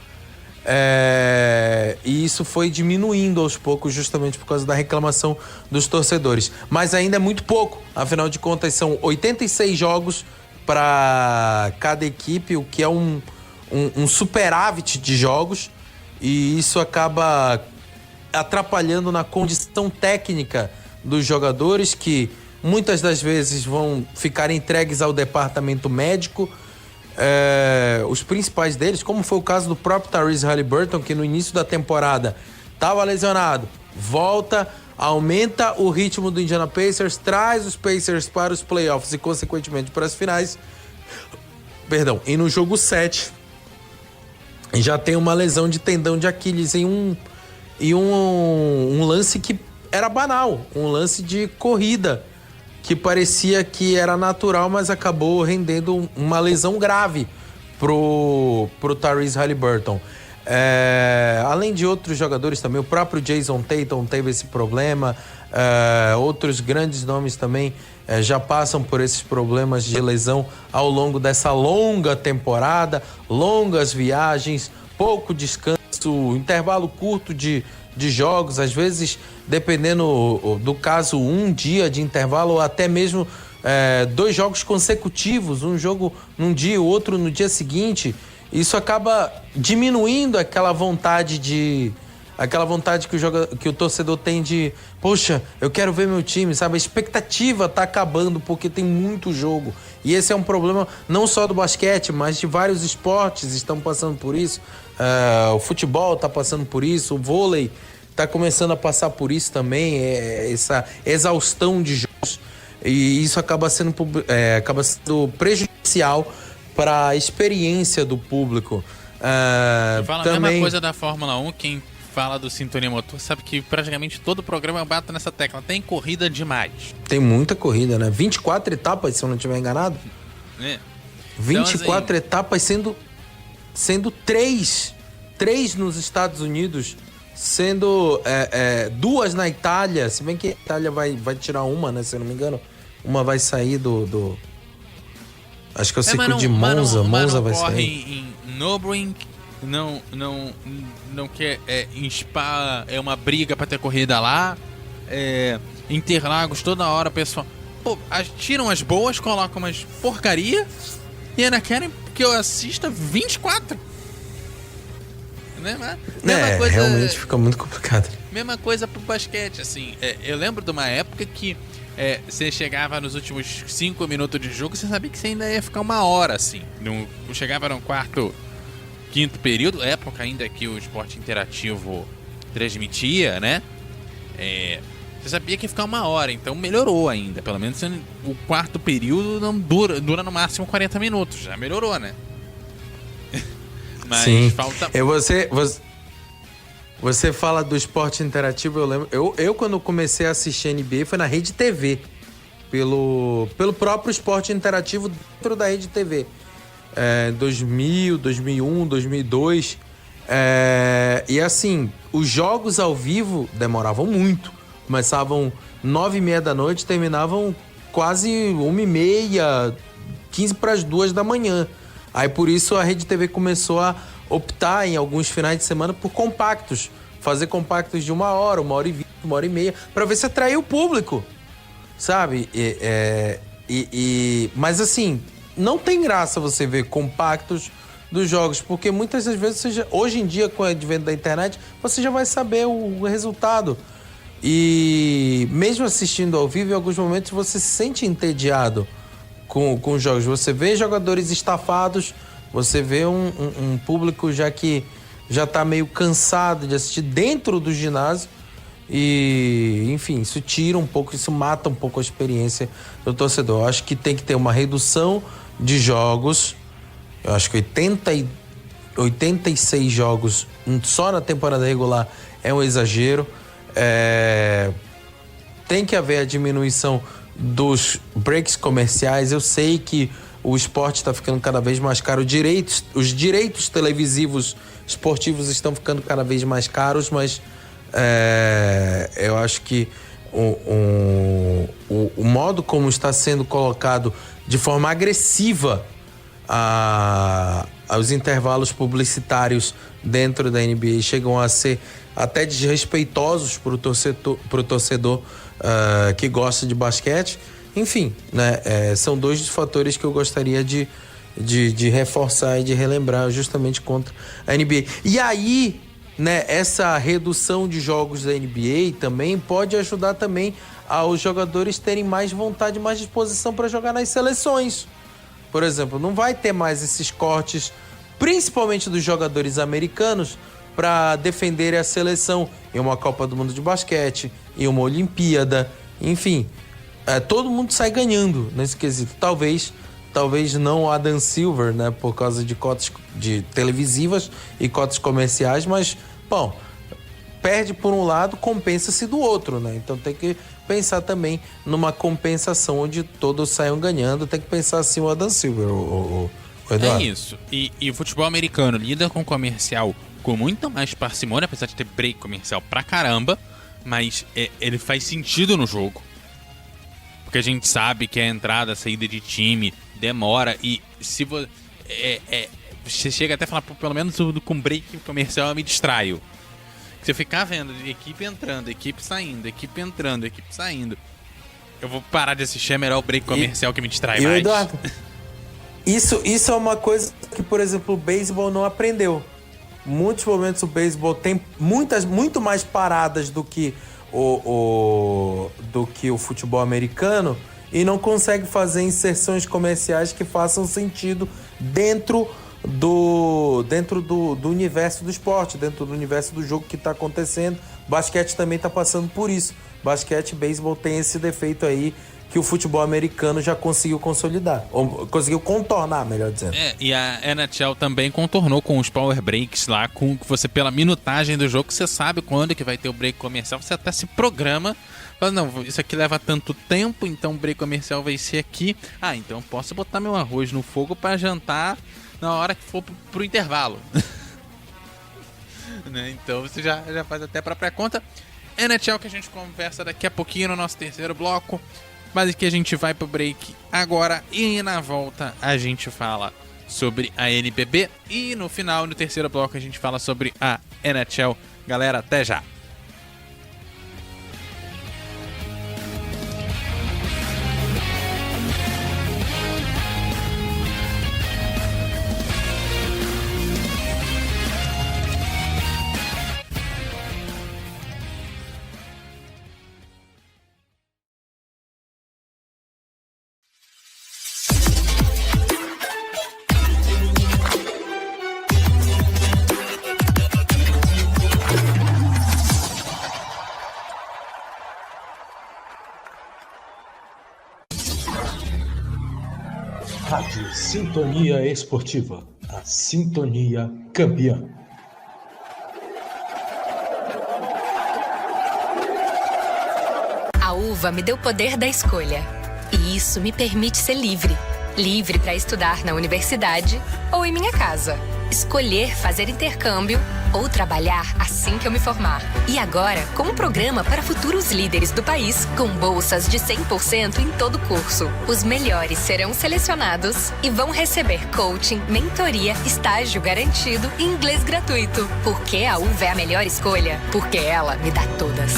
E isso foi diminuindo aos poucos, justamente por causa da reclamação dos torcedores. Mas ainda é muito pouco, afinal de contas são 86 jogos para cada equipe, o que é um superávit de jogos, e isso acaba atrapalhando na condição técnica dos jogadores, que muitas das vezes vão ficar entregues ao departamento médico. Os principais deles, como foi o caso do próprio Tyrese Haliburton, que no início da temporada estava lesionado, volta, aumenta o ritmo do Indiana Pacers, traz os Pacers para os playoffs e consequentemente para as finais. E no jogo 7 já tem uma lesão de tendão de Aquiles em um lance que era banal, um lance de corrida que parecia que era natural, mas acabou rendendo uma lesão grave pro Tyrese Haliburton. Além de outros jogadores também, o próprio Jason Tatum teve esse problema. Outros grandes nomes também já passam por esses problemas de lesão ao longo dessa longa temporada, longas viagens, pouco descanso, intervalo curto de jogos, às vezes, dependendo do caso, um dia de intervalo ou até mesmo 2 jogos consecutivos, um jogo num dia, o outro no dia seguinte. Isso acaba diminuindo aquela vontade que o torcedor tem de, poxa, eu quero ver meu time, sabe? A expectativa tá acabando porque tem muito jogo. E esse é um problema não só do basquete, mas de vários esportes estão passando por isso. O futebol tá passando por isso, o vôlei tá começando a passar por isso também, essa exaustão de jogos. E isso acaba sendo prejudicial para a experiência do público. Fala também... a mesma coisa da Fórmula 1, quem fala do Sintonia Motor sabe que praticamente todo o programa bate nessa tecla. Tem corrida demais. Tem muita corrida, né? 24 etapas, se eu não estiver enganado. 24 então, assim... etapas, sendo 3 nos Estados Unidos, sendo 2 na Itália, se bem que a Itália vai tirar uma, né? Se eu não me engano. Uma vai sair do... Acho que é o circuito de Monza. Monza vai sair. Em Nürburgring, não quer... em Spa é uma briga pra ter corrida lá. Interlagos, toda hora, pessoal... tiram as boas, colocam umas porcaria e ainda querem que eu assista 24. Mesma coisa, realmente fica muito complicado. Mesma coisa pro basquete, assim. Eu lembro de uma época que você chegava nos últimos 5 minutos de jogo, você sabia que você ainda ia ficar 1 hora, assim. Chegava no quarto, quinto período, época ainda que o esporte interativo transmitia, né? Você sabia que ia ficar 1 hora, então melhorou ainda. Pelo menos o quarto período não dura no máximo 40 minutos. Já melhorou, né? Mas sim. Falta... Você fala do esporte interativo, eu lembro... Eu quando comecei a assistir NBA, foi na Rede TV. Pelo próprio esporte interativo dentro da Rede TV. 2000, 2001, 2002. E assim, os jogos ao vivo demoravam muito. Começavam 9h30 da noite, terminavam quase 1h30, 15 para as 2 da manhã. Aí por isso a Rede TV começou a optar em alguns finais de semana por compactos, fazer compactos de 1 hora, 1 hora e 20, 1 hora e meia, pra ver se atrair o público, sabe? Mas assim, não tem graça você ver compactos dos jogos, porque muitas das vezes, hoje em dia, com o advento da internet, você já vai saber o resultado. E mesmo assistindo ao vivo, em alguns momentos você se sente entediado com os jogos. Você vê jogadores estafados, você vê um público que já tá meio cansado de assistir dentro do ginásio. E, enfim, isso tira um pouco, isso mata um pouco a experiência do torcedor. Eu acho que tem que ter uma redução de jogos. Eu acho que 86 jogos só na temporada regular é um exagero. Tem que haver a diminuição dos breaks comerciais. Eu sei que o esporte está ficando cada vez mais caro. Os direitos televisivos esportivos estão ficando cada vez mais caros, mas eu acho que o modo como está sendo colocado de forma agressiva os intervalos publicitários dentro da NBA chegam a ser até desrespeitosos para o torcedor que gosta de basquete. Enfim, né, são dois dos fatores que eu gostaria de reforçar e de relembrar justamente contra a NBA. E aí, né, essa redução de jogos da NBA também pode ajudar também aos jogadores terem mais vontade, mais disposição para jogar nas seleções. Por exemplo, não vai ter mais esses cortes, principalmente dos jogadores americanos, para defenderem a seleção em uma Copa do Mundo de basquete, em uma Olimpíada, enfim. Todo mundo sai ganhando nesse quesito. Talvez não o Adam Silver, né, por causa de cotas de televisivas e cotas comerciais, mas, bom, perde por um lado, compensa-se do outro, né? Então tem que pensar também numa compensação onde todos saiam ganhando. Tem que pensar assim o Adam Silver, o Eduardo. É isso. E o futebol americano lida com comercial com muito mais parcimônia, apesar de ter break comercial pra caramba, mas ele faz sentido no jogo. Porque a gente sabe que a entrada, a saída de time demora, e se você chega até a falar, pelo menos com break comercial eu me distraio. Se eu ficar vendo equipe entrando, equipe saindo, equipe entrando, equipe saindo, eu vou parar de assistir, é melhor o break comercial que me distrai mais. Eduardo, isso é uma coisa que, por exemplo, o beisebol não aprendeu. Muitos momentos o beisebol tem muito mais paradas do que o futebol americano, e não consegue fazer inserções comerciais que façam sentido dentro do universo do esporte, dentro do universo do jogo que está acontecendo. Basquete também está passando por isso. Basquete e beisebol tem esse defeito aí que o futebol americano já conseguiu consolidar, ou conseguiu contornar, melhor dizendo. E a NHL também contornou com os power breaks lá, com você, pela minutagem do jogo, você sabe quando que vai ter o break comercial, você até se programa, fala, não, isso aqui leva tanto tempo, então o break comercial vai ser aqui, então eu posso botar meu arroz no fogo para jantar na hora que for pro intervalo. Né? Então você já faz até a própria conta. NHL que a gente conversa daqui a pouquinho no nosso terceiro bloco, mas aqui a gente vai pro break agora, e na volta a gente fala sobre a NBB, e no final, no terceiro bloco, a gente fala sobre a NHL. Galera, até já! Rádio Sintonia Esportiva, a sintonia campeã. A uva me deu o poder da escolha. E isso me permite ser livre. Livre para estudar na universidade ou em minha casa. Escolher fazer intercâmbio ou trabalhar assim que eu me formar. E agora, com um programa para futuros líderes do país, com bolsas de 100% em todo o curso. Os melhores serão selecionados e vão receber coaching, mentoria, estágio garantido e inglês gratuito. Porque a UVA é a melhor escolha? Porque ela me dá todas.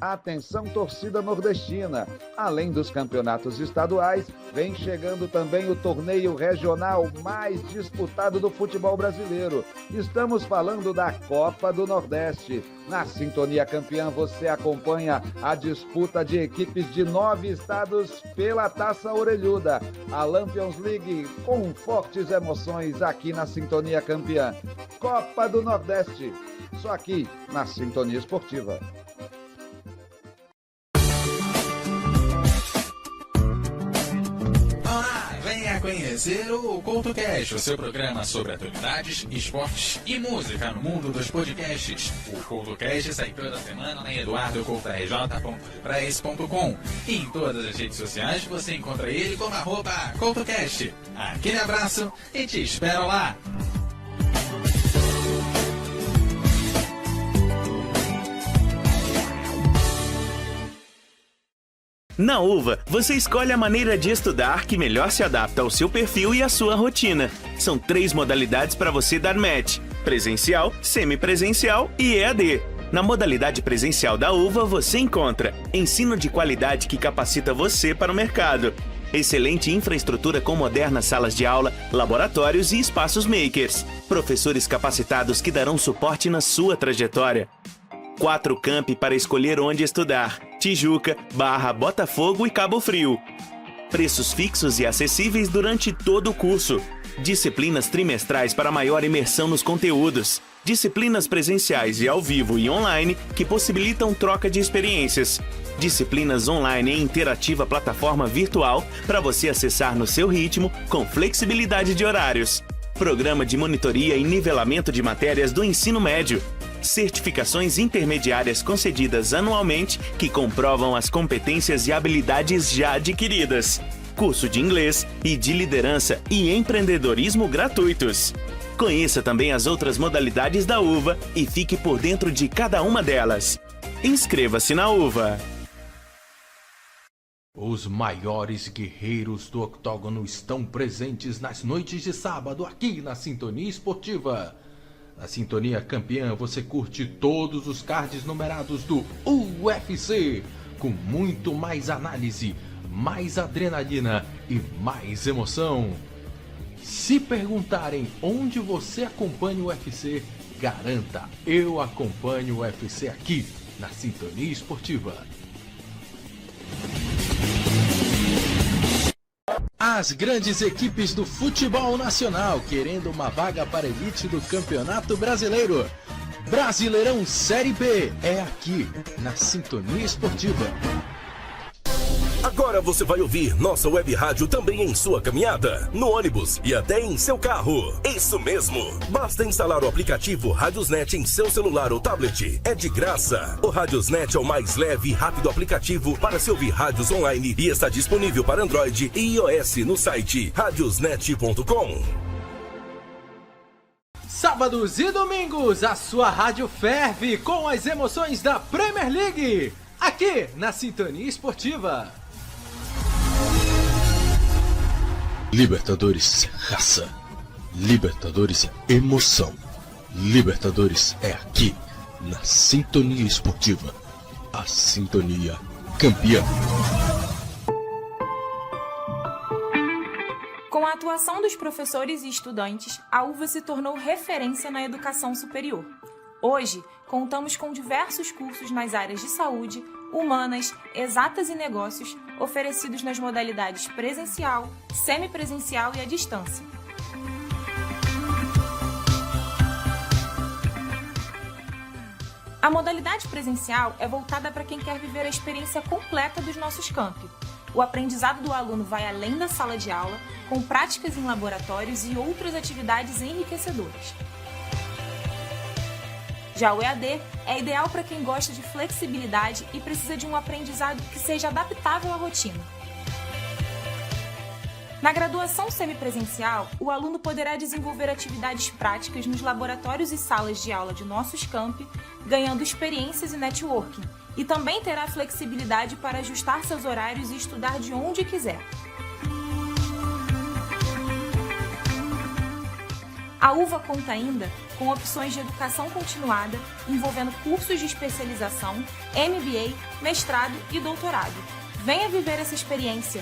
Atenção, torcida nordestina! Além dos campeonatos estaduais, vem chegando também o torneio regional mais disputado do futebol brasileiro. Estamos falando da Copa do Nordeste. Na Sintonia Campeã, você acompanha a disputa de equipes de 9 estados pela Taça Orelhuda. A Lampions League com fortes emoções aqui na Sintonia Campeã. Copa do Nordeste, só aqui na Sintonia Esportiva. Venha conhecer o CoutoCast, o seu programa sobre atualidades, esportes e música no mundo dos podcasts. O CoutoCast sai toda semana em eduardocoutorj.com e em todas as redes sociais você encontra ele como @CoutoCast. Aquele abraço e te espero lá! Na UVA, você escolhe a maneira de estudar que melhor se adapta ao seu perfil e à sua rotina. São 3 modalidades para você dar match: presencial, semipresencial e EAD. Na modalidade presencial da UVA, você encontra ensino de qualidade que capacita você para o mercado, excelente infraestrutura com modernas salas de aula, laboratórios e espaços makers, professores capacitados que darão suporte na sua trajetória. 4 campi para escolher onde estudar: Tijuca, Barra, Botafogo e Cabo Frio. Preços fixos e acessíveis durante todo o curso. Disciplinas trimestrais para maior imersão nos conteúdos. Disciplinas presenciais e ao vivo e online que possibilitam troca de experiências. Disciplinas online em interativa plataforma virtual para você acessar no seu ritmo com flexibilidade de horários. Programa de monitoria e nivelamento de matérias do ensino médio. Certificações intermediárias concedidas anualmente que comprovam as competências e habilidades já adquiridas. Curso de inglês e de liderança e empreendedorismo gratuitos. Conheça também as outras modalidades da UVA e fique por dentro de cada uma delas. Inscreva-se na UVA. Os maiores guerreiros do octógono estão presentes nas noites de sábado aqui na Sintonia Esportiva. Na Sintonia Campeã você curte todos os cards numerados do UFC, com muito mais análise, mais adrenalina e mais emoção. Se perguntarem onde você acompanha o UFC, garanta, eu acompanho o UFC aqui na Sintonia Esportiva. As grandes equipes do futebol nacional querendo uma vaga para a elite do Campeonato Brasileiro. Brasileirão Série B é aqui na Sintonia Esportiva. Agora você vai ouvir nossa web rádio também em sua caminhada, no ônibus e até em seu carro. Isso mesmo! Basta instalar o aplicativo Radiosnet em seu celular ou tablet. É de graça. O Radiosnet é o mais leve e rápido aplicativo para se ouvir rádios online e está disponível para Android e iOS no site radiosnet.com. Sábados e domingos, a sua rádio ferve com as emoções da Premier League, aqui na Sintonia Esportiva. Libertadores é raça. Libertadores é emoção. Libertadores é aqui, na Sintonia Esportiva. A Sintonia Campeã. Com a atuação dos professores e estudantes, a UVA se tornou referência na educação superior. Hoje, contamos com diversos cursos nas áreas de saúde, humanas, exatas e negócios, oferecidos nas modalidades presencial, semipresencial e à distância. A modalidade presencial é voltada para quem quer viver a experiência completa dos nossos campi. O aprendizado do aluno vai além da sala de aula, com práticas em laboratórios e outras atividades enriquecedoras. Já o EAD é ideal para quem gosta de flexibilidade e precisa de um aprendizado que seja adaptável à rotina. Na graduação semipresencial, o aluno poderá desenvolver atividades práticas nos laboratórios e salas de aula de nossos campi, ganhando experiências e networking, e também terá flexibilidade para ajustar seus horários e estudar de onde quiser. A UVA conta ainda com opções de educação continuada, envolvendo cursos de especialização, MBA, mestrado e doutorado. Venha viver essa experiência!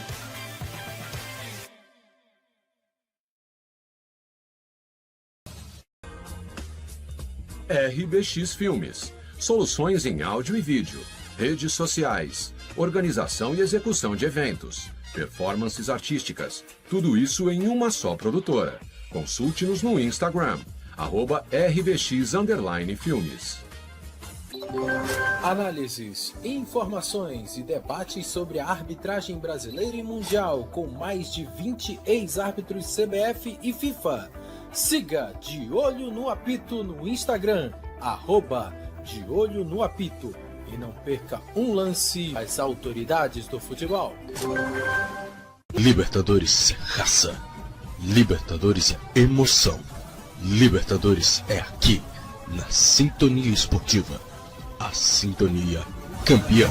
RBX Filmes. Soluções em áudio e vídeo, redes sociais, organização e execução de eventos, performances artísticas, tudo isso em uma só produtora. Consulte-nos no Instagram, @RBX_Filmes. Análises, informações e debates sobre a arbitragem brasileira e mundial com mais de 20 ex-árbitros CBF e FIFA. Siga De Olho no Apito no Instagram, @De Olho no Apito. E não perca um lance às autoridades do futebol. Libertadores é raça. Libertadores é emoção. Libertadores é aqui, na Sintonia Esportiva. A Sintonia Campeã.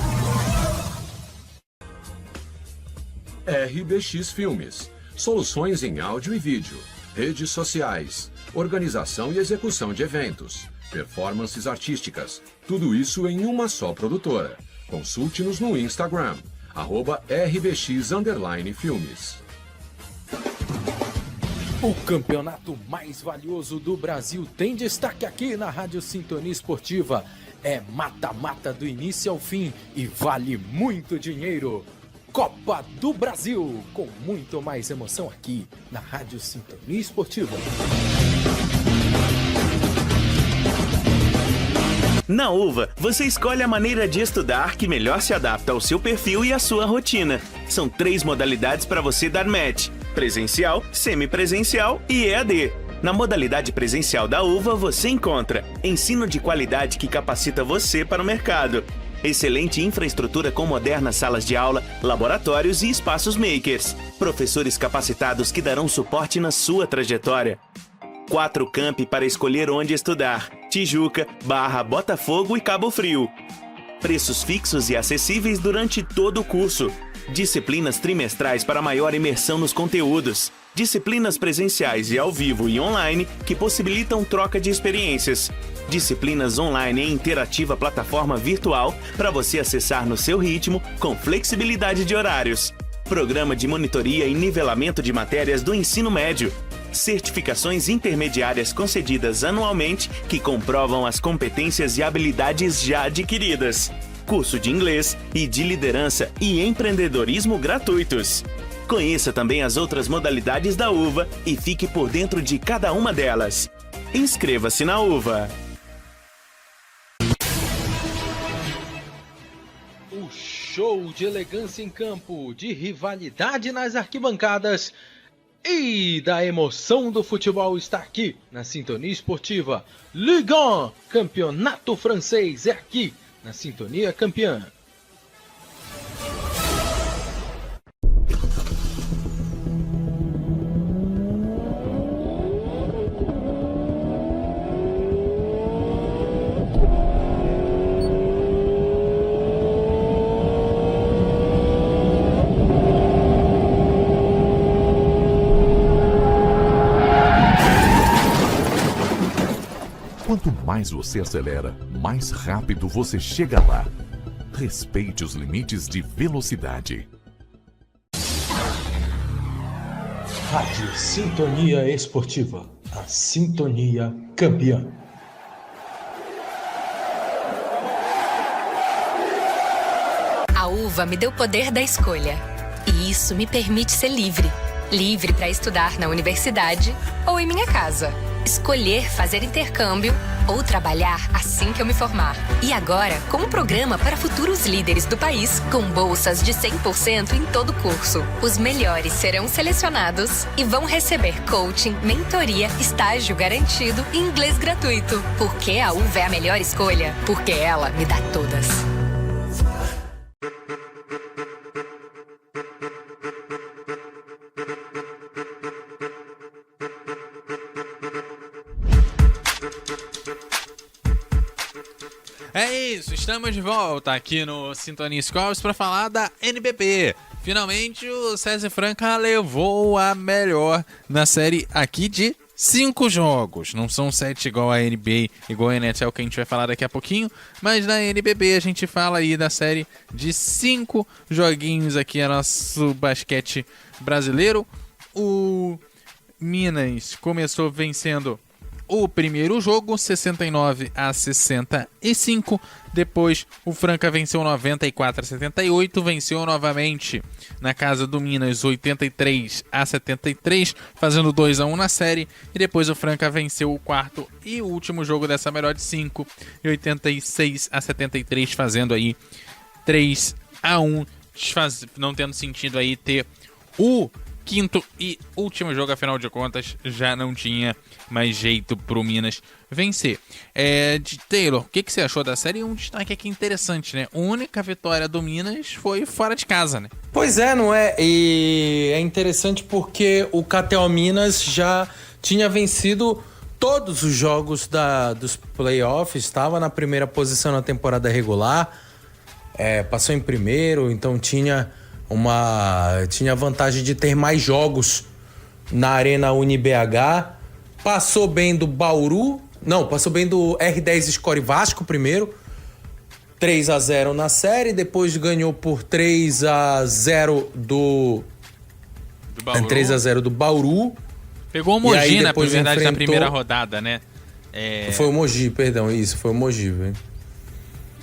RBX Filmes. Soluções em áudio e vídeo, redes sociais, organização e execução de eventos, performances artísticas, tudo isso em uma só produtora. Consulte-nos no Instagram, @RBX_Filmes. O campeonato mais valioso do Brasil tem destaque aqui na Rádio Sintonia Esportiva. É mata-mata do início ao fim e vale muito dinheiro. Copa do Brasil, com muito mais emoção aqui na Rádio Sintonia Esportiva. Na UVA, você escolhe a maneira de estudar que melhor se adapta ao seu perfil e à sua rotina. São 3 modalidades para você dar match: presencial, semipresencial e EAD. Na modalidade presencial da UVA, você encontra ensino de qualidade que capacita você para o mercado, excelente infraestrutura com modernas salas de aula, laboratórios e espaços makers, professores capacitados que darão suporte na sua trajetória. 4 campi para escolher onde estudar: Tijuca, Barra, Botafogo e Cabo Frio. Preços fixos e acessíveis durante todo o curso. Disciplinas trimestrais para maior imersão nos conteúdos. Disciplinas presenciais e ao vivo e online que possibilitam troca de experiências. Disciplinas online em interativa plataforma virtual para você acessar no seu ritmo com flexibilidade de horários. Programa de monitoria e nivelamento de matérias do ensino médio. Certificações intermediárias concedidas anualmente que comprovam as competências e habilidades já adquiridas. Curso de inglês e de liderança e empreendedorismo gratuitos. Conheça também as outras modalidades da UVA e fique por dentro de cada uma delas. Inscreva-se na UVA. O show de elegância em campo, de rivalidade nas arquibancadas e da emoção do futebol está aqui na Sintonia Esportiva. Ligue 1, campeonato francês é aqui na Sintonia Campeã. Quanto mais você acelera, mais rápido você chega lá. Respeite os limites de velocidade. Rádio Sintonia Esportiva, a Sintonia Campeã. A UVA me deu o poder da escolha. E isso me permite ser livre. Livre para estudar na universidade ou em minha casa. Escolher fazer intercâmbio ou trabalhar assim que eu me formar. E agora, com um programa para futuros líderes do país, com bolsas de 100% em todo o curso. Os melhores serão selecionados e vão receber coaching, mentoria, estágio garantido e inglês gratuito. Porque a UVA é a melhor escolha? Porque ela me dá todas. É isso, estamos de volta aqui no Sintonia Scores para falar da NBB. Finalmente o César Franca levou a melhor na série aqui de 5 jogos. Não são 7 igual a NBA, igual a NHL que a gente vai falar daqui a pouquinho, mas na NBB a gente fala aí da série de 5 joguinhos aqui, a nosso basquete brasileiro. O Minas começou vencendo o primeiro jogo, 69-65. Depois o Franca venceu 94-78. Venceu novamente na casa do Minas 83-73, fazendo 2-1 na série. E depois o Franca venceu o quarto e último jogo dessa melhor de 5, 86-73, fazendo aí 3-1. Não tendo sentido aí ter o quinto e último jogo, afinal de contas, já não tinha mais jeito pro Minas vencer. Taylor, o que você achou da série? Um destaque aqui interessante, né? A única vitória do Minas foi fora de casa, né? Pois é, não é? E é interessante porque o KTO Minas já tinha vencido todos os jogos dos playoffs, estava na primeira posição na temporada regular, passou em primeiro, então tinha a vantagem de ter mais jogos na Arena UniBH. Passou bem do Bauru. Não, passou bem do R10 Score Vasco primeiro. 3-0 na série. Depois ganhou por 3-0 do Bauru. 3-0 do Bauru. Pegou o Mogi, na verdade, na primeira rodada, né? Foi o Mogi, perdão. Isso, foi o Mogi. Véio.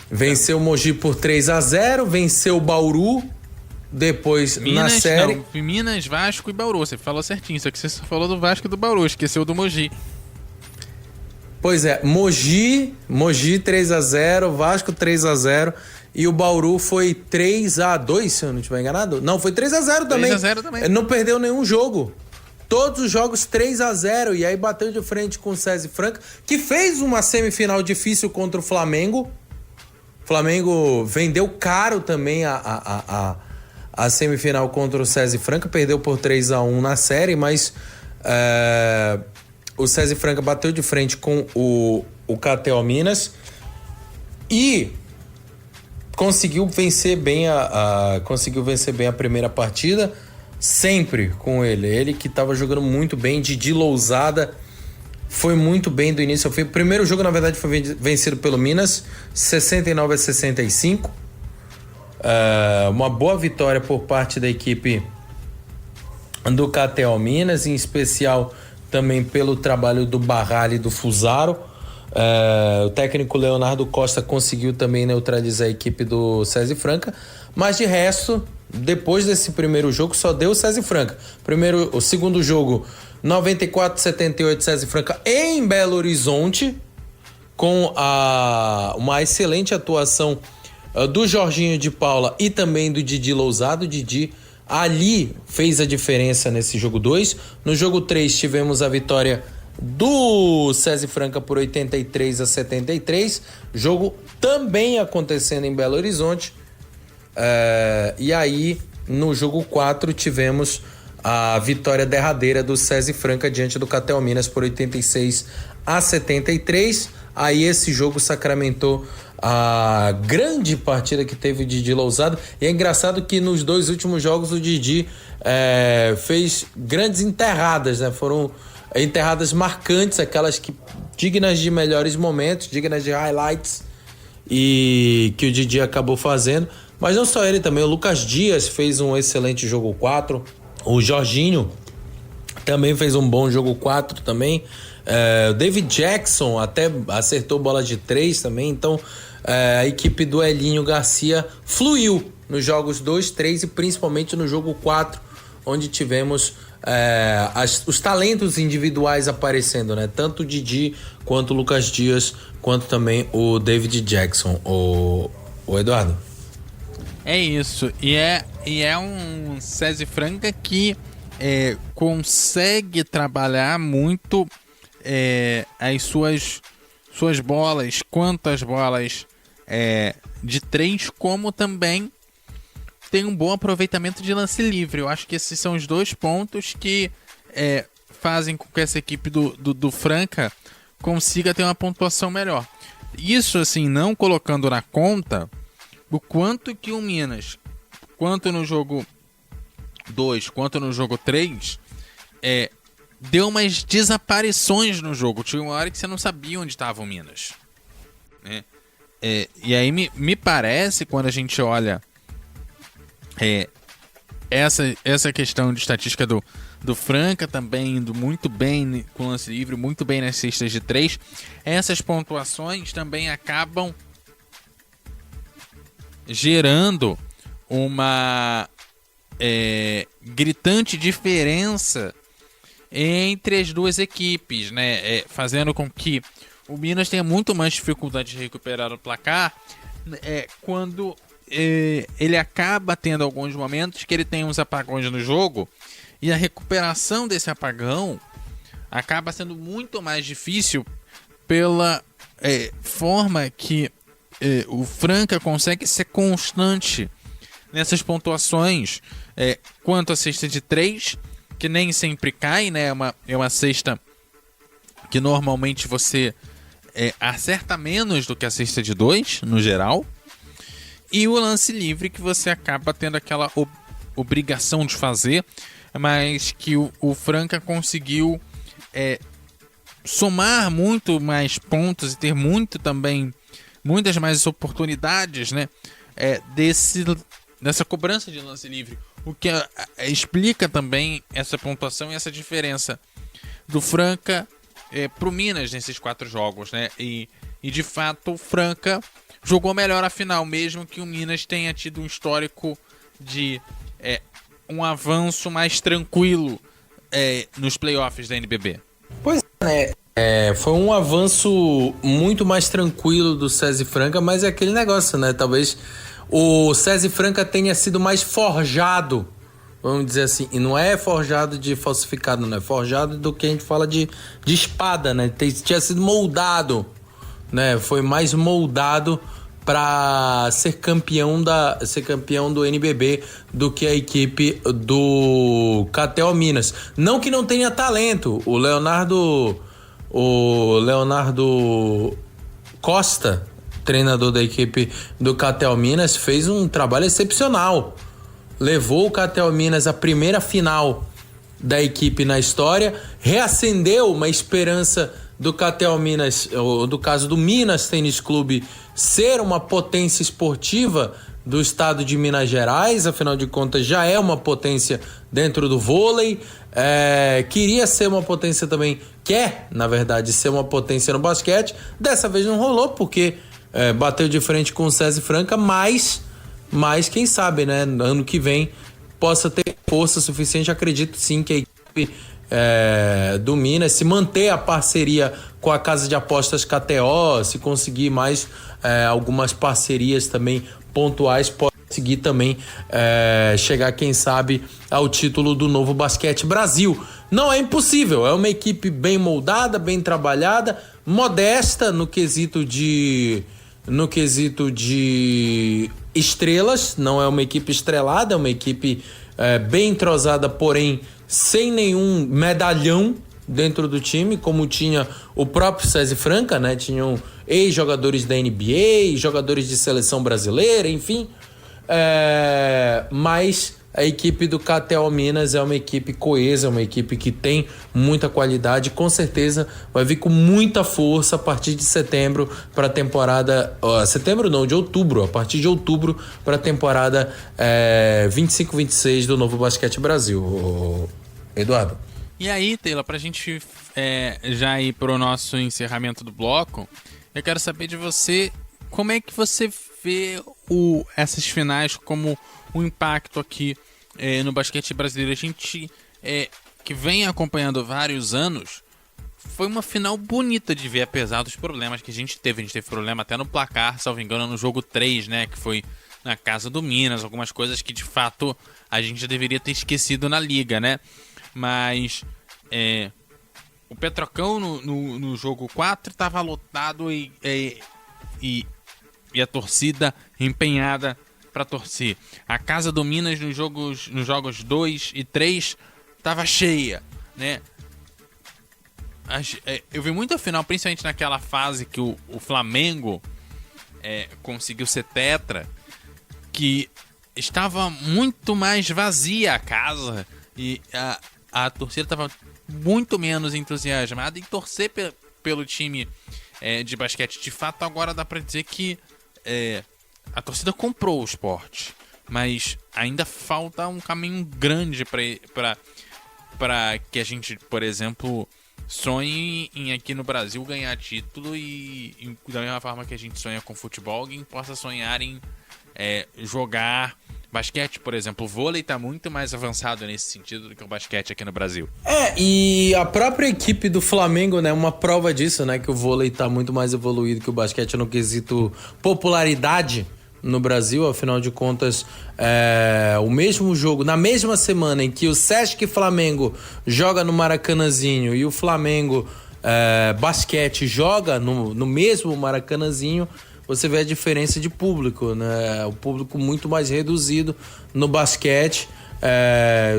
Venceu o Mogi por 3-0. Venceu o Bauru. Depois, Minas, na série... Não, Minas, Vasco e Bauru. Você falou certinho, só que você só falou do Vasco e do Bauru. Esqueceu do Mogi. Pois é, Mogi 3-0, Vasco 3-0 e o Bauru foi 3-2, se eu não estiver enganado. Não, foi 3-0 também. 3-0 também. Não perdeu nenhum jogo. Todos os jogos 3-0 e aí bateu de frente com o César Franca, que fez uma semifinal difícil contra o Flamengo. O Flamengo vendeu caro também a semifinal contra o César Franca, perdeu por 3-1 na série, mas o César Franca bateu de frente com o KTO Minas e conseguiu vencer bem a primeira partida, sempre com ele. Ele que estava jogando muito bem, Didi Lousada foi muito bem do início ao fim. O primeiro jogo, na verdade, foi vencido pelo Minas, 69-65. Uma boa vitória por parte da equipe do KTO Minas, em especial também pelo trabalho do Barrali e do Fusaro. O técnico Leonardo Costa conseguiu também neutralizar a equipe do César Franca, mas de resto, depois desse primeiro jogo, só deu o César Franca. O segundo jogo, 94-78 César Franca em Belo Horizonte, com uma excelente atuação do Jorginho de Paula e também do Didi Lousada. O Didi ali fez a diferença nesse jogo 2. No jogo 3 tivemos a vitória do César Franca por 83-73. Jogo também acontecendo em Belo Horizonte. E aí, no jogo 4, tivemos a vitória derradeira do César Franca diante do KTO Minas por 86-73. Aí esse jogo sacramentou a grande partida que teve o Didi Lousada. E é engraçado que nos 2 últimos jogos o Didi fez grandes enterradas, né? Foram enterradas marcantes, aquelas que dignas de melhores momentos, dignas de highlights, e que o Didi acabou fazendo. Mas não só ele também, o Lucas Dias fez um excelente jogo 4, o Jorginho também fez um bom jogo 4 também. O David Jackson até acertou bola de 3 também. Então a equipe do Elinho Garcia fluiu nos jogos 2, 3 e principalmente no jogo 4, onde tivemos os talentos individuais aparecendo, né? Tanto o Didi quanto o Lucas Dias, quanto também o David Jackson, o Eduardo. É isso, e é um César Franca que consegue trabalhar muito as suas bolas, quantas bolas de 3, como também tem um bom aproveitamento de lance livre. Eu acho que esses são os 2 pontos que fazem com que essa equipe do Franca consiga ter uma pontuação melhor. isso assim, não colocando na conta o quanto que o Minas, quanto no jogo 2, quanto no jogo 3, deu umas desaparições no jogo. Tinha uma hora que você não sabia onde estava o Minas, né? E aí me parece, quando a gente olha essa questão de estatística do Franca também indo muito bem com lance livre, muito bem nas cestas de 3, essas pontuações também acabam gerando uma gritante diferença entre as duas equipes, né? Fazendo com que o Minas tenha muito mais dificuldade de recuperar o placar quando ele acaba tendo alguns momentos que ele tem uns apagões no jogo, e a recuperação desse apagão acaba sendo muito mais difícil pela forma que o Franca consegue ser constante nessas pontuações, quanto a cesta de 3, que nem sempre cai, né? É uma cesta que normalmente você acerta menos do que a cesta de 2, no geral. E o lance livre, que você acaba tendo aquela obrigação de fazer, mas que o Franca conseguiu somar muito mais pontos e ter muitas mais oportunidades, né? Dessa cobrança de lance livre. O que explica também essa pontuação e essa diferença do Franca pro Minas nesses 4 jogos, né? E de fato o Franca jogou melhor a final, mesmo que o Minas tenha tido um histórico de um avanço mais tranquilo nos playoffs da NBB. Pois é, foi um avanço muito mais tranquilo do César Franca, mas é aquele negócio, né? Talvez o César Franca tenha sido mais forjado, vamos dizer assim, e não é forjado de falsificado, não é forjado do que a gente fala de espada, né? Tinha sido moldado, né? Foi mais moldado para ser campeão do NBB do que a equipe do Catel Minas. Não que não tenha talento, o Leonardo Costa, treinador da equipe do Catel Minas, fez um trabalho excepcional. Levou o Catel Minas à primeira final da equipe na história, reacendeu uma esperança do Catel Minas, ou do caso do Minas Tênis Clube, ser uma potência esportiva do estado de Minas Gerais. Afinal de contas, já é uma potência dentro do vôlei. Queria ser uma potência também, quer, na verdade, ser uma potência no basquete. Dessa vez não rolou, porque bateu de frente com o César Franca, mas quem sabe, né, ano que vem possa ter força suficiente. Acredito sim que a equipe do Minas, se manter a parceria com a casa de apostas KTO, se conseguir mais algumas parcerias também pontuais, pode conseguir também chegar, quem sabe, ao título do Novo Basquete Brasil. Não é impossível, é uma equipe bem moldada, bem trabalhada, modesta no quesito de estrelas. Não é uma equipe estrelada, é uma equipe bem entrosada, porém sem nenhum medalhão dentro do time, como tinha o próprio César Franca, né? Tinham ex-jogadores da NBA, jogadores de seleção brasileira, enfim. Mas a equipe do Catel Minas é uma equipe coesa, uma equipe que tem muita qualidade, com certeza vai vir com muita força a partir de setembro para a temporada... setembro não, de outubro, a partir de outubro para a temporada 25-26 do Novo Basquete Brasil. Eduardo. E aí, Taylor, pra gente já ir pro nosso encerramento do bloco, eu quero saber de você, como é que você vê essas finais como um impacto aqui no basquete brasileiro. A gente que vem acompanhando vários anos, foi uma final bonita de ver, apesar dos problemas que a gente teve. A gente teve problema até no placar, salvo engano, no jogo 3, né, que foi na casa do Minas, algumas coisas que de fato a gente já deveria ter esquecido na liga, né? Mas o Petrocão no jogo 4 estava lotado e a torcida empenhada para torcer. A casa do Minas nos jogos 2 e 3 estava cheia, né? eu vi muito a final, principalmente naquela fase que o Flamengo conseguiu ser tetra, que estava muito mais vazia a casa e a torcida estava muito menos entusiasmada em torcer pelo time de basquete. De fato, agora dá para dizer que a torcida comprou o esporte, mas ainda falta um caminho grande para que a gente, por exemplo, sonhe em aqui no Brasil ganhar título e da mesma forma que a gente sonha com futebol, alguém possa sonhar em jogar basquete, por exemplo. O vôlei está muito mais avançado nesse sentido do que o basquete aqui no Brasil. E a própria equipe do Flamengo, né, uma prova disso, né, que o vôlei está muito mais evoluído que o basquete no quesito popularidade no Brasil. Afinal de contas, o mesmo jogo, na mesma semana em que o Sesc Flamengo joga no Maracanãzinho e o Flamengo basquete joga no mesmo Maracanãzinho, você vê a diferença de público, né? O público muito mais reduzido no basquete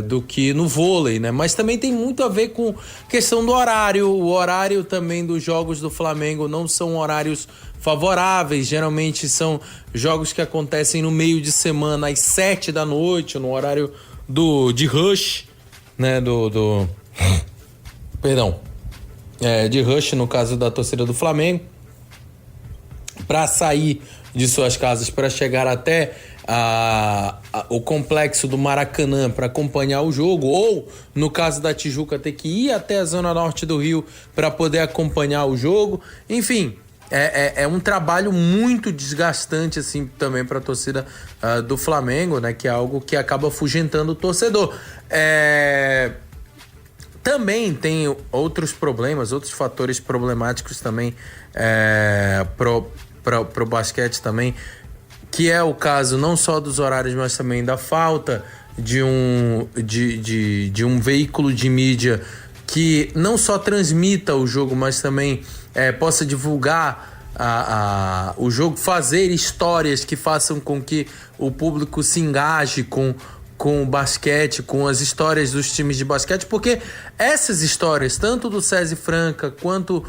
do que no vôlei, né? Mas também tem muito a ver com questão do horário. O horário também dos jogos do Flamengo não são horários favoráveis. Geralmente são jogos que acontecem no meio de semana, às 7 da noite, no horário de rush, né? De rush, no caso da torcida do Flamengo, para sair de suas casas para chegar até o complexo do Maracanã para acompanhar o jogo, ou no caso da Tijuca ter que ir até a zona norte do Rio para poder acompanhar o jogo. Enfim, é um trabalho muito desgastante assim também para a torcida do Flamengo, né, que é algo que acaba afugentando o torcedor. Também tem outros problemas, outros fatores problemáticos também pro basquete também, que é o caso não só dos horários, mas também da falta de um veículo de mídia que não só transmita o jogo, mas também possa divulgar o jogo, fazer histórias que façam com que o público se engaje com o basquete, com as histórias dos times de basquete, porque essas histórias, tanto do SESI Franca quanto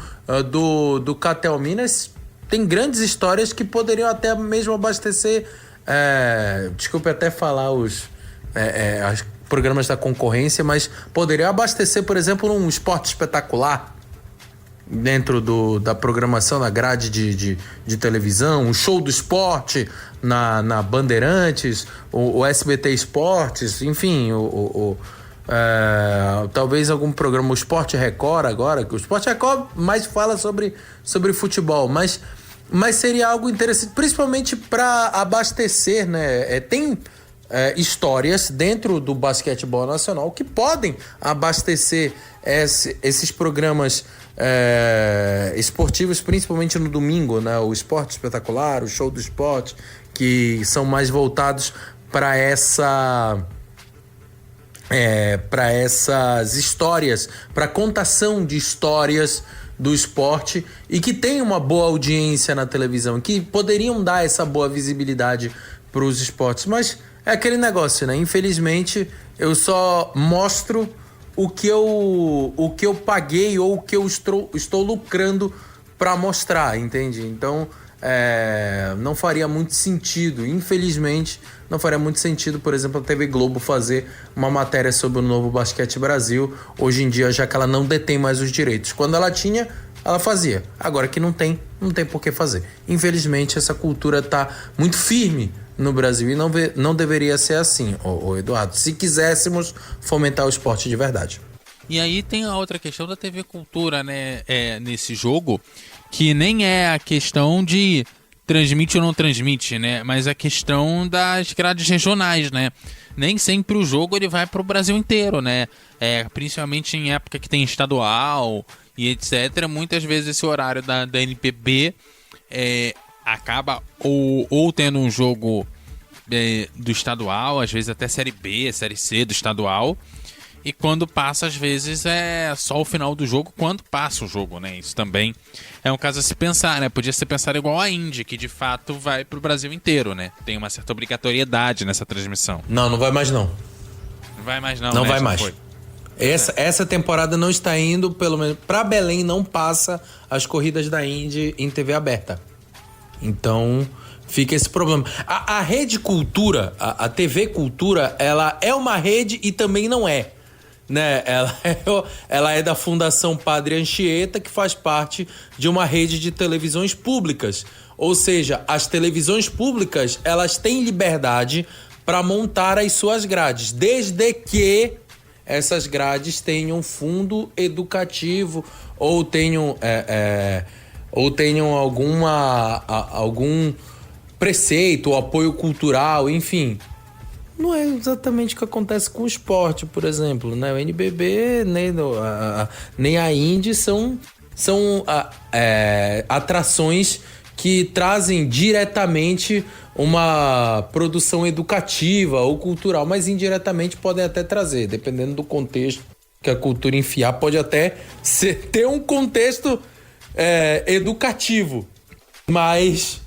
do Catel Minas, tem grandes histórias que poderiam até mesmo abastecer, desculpe até falar os programas da concorrência, mas poderiam abastecer, por exemplo, um Esporte Espetacular dentro da programação, na grade de televisão, um Show do Esporte na Bandeirantes, o SBT Esportes, enfim, talvez algum programa, o Esporte Record agora, que o Esporte Record mais fala sobre futebol, mas seria algo interessante, principalmente para abastecer, né? Tem histórias dentro do basquetebol nacional que podem abastecer esses programas esportivos, principalmente no domingo, né? O Esporte Espetacular, o Show do Esporte, que são mais voltados para essas histórias, para contação de histórias do esporte, e que tem uma boa audiência na televisão, que poderiam dar essa boa visibilidade para os esportes. Mas é aquele negócio, né? Infelizmente, eu só mostro o que eu paguei ou o que eu estou lucrando para mostrar, entende? Então, não faria muito sentido, infelizmente, não faria muito sentido, por exemplo, a TV Globo fazer uma matéria sobre o novo Basquete Brasil, hoje em dia, já que ela não detém mais os direitos. Quando ela tinha, ela fazia. Agora que não tem por que fazer. Infelizmente, essa cultura está muito firme no Brasil e não deveria ser assim, Eduardo, se quiséssemos fomentar o esporte de verdade. E aí tem a outra questão da TV Cultura, né, nesse jogo, que nem é a questão de transmite ou não transmite, né, mas a questão das grades regionais, né. Nem sempre o jogo ele vai para o Brasil inteiro, né, principalmente em época que tem estadual e etc. Muitas vezes esse horário da NPB acaba ou tendo um jogo do estadual, às vezes até Série B, Série C do estadual, e quando passa, às vezes é só o final do jogo, quando passa o jogo, né? Isso também é um caso a se pensar, né? Podia ser pensado igual a Indy, que de fato vai pro Brasil inteiro, né? Tem uma certa obrigatoriedade nessa transmissão. Não vai mais não. Não vai mais não, Não né? vai Já mais. foi. Essa temporada não está indo, pelo menos para Belém, não passa as corridas da Indy em TV aberta. Então fica esse problema. A Rede Cultura, a TV Cultura, ela é uma rede e também não é. Né? Ela é da Fundação Padre Anchieta, que faz parte de uma rede de televisões públicas. Ou seja, as televisões públicas, elas têm liberdade para montar as suas grades, desde que essas grades tenham fundo educativo ou tenham algum preceito ou apoio cultural, enfim. Não é exatamente o que acontece com o esporte, por exemplo, né? O NBB nem a Indy são atrações que trazem diretamente uma produção educativa ou cultural, mas indiretamente podem até trazer, dependendo do contexto que a cultura enfiar, pode até ter um contexto educativo, mas...